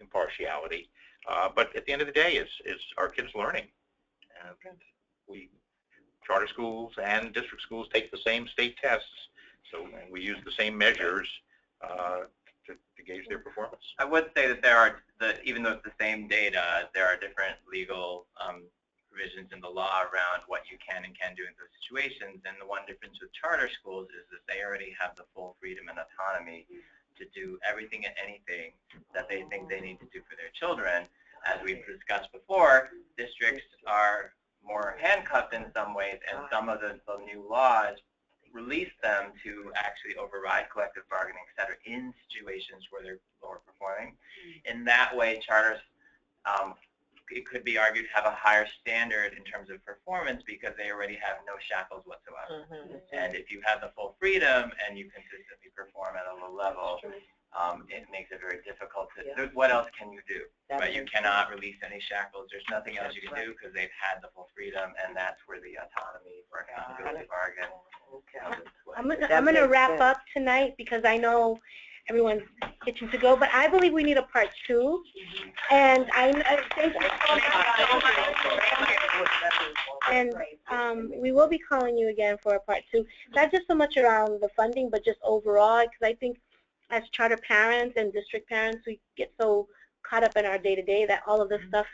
S2: impartiality. But at the end of the day, it's our kids learning. Charter schools and district schools take the same state tests, so we use the same measures to gauge their performance.
S5: I would say that even though it's the same data, there are different legal provisions in the law around what you can and can't do in those situations. And the one difference with charter schools is that they already have the full freedom and autonomy to do everything and anything that they think they need to do for their children. As we've discussed before, districts are more handcuffed in some ways, and some of the new laws release them to actually override collective bargaining, et cetera, in situations where they're lower performing. In that way, charters, it could be argued, have a higher standard in terms of performance because they already have no shackles whatsoever. And if you have the full freedom and you consistently perform at a low level, it makes it very difficult to, what else can you do? Right? You cannot release any shackles. There's nothing else you can do because they've had the full freedom, and that's where the autonomy for accountability bargain.
S1: I'm going to wrap up tonight because I know everyone's itching to go, but I believe we need a part 2. And I thank you so much. And we will be calling you again for a part 2. Not just so much around the funding, but just overall, because I think as charter parents and district parents, we get so caught up in our day-to-day that all of this stuff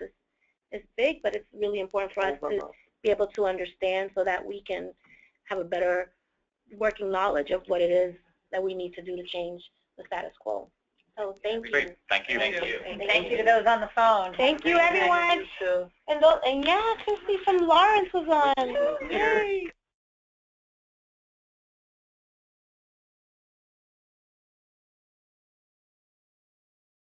S1: is big, but it's really important for us to be able to understand so that we can have a better working knowledge of what it is that we need to do to change the status quo. So thank you.
S2: Great. Thank you.
S3: Thank you to those on the phone.
S1: Thank you, everyone. And yeah, I can see some Lawrence was on. Yay.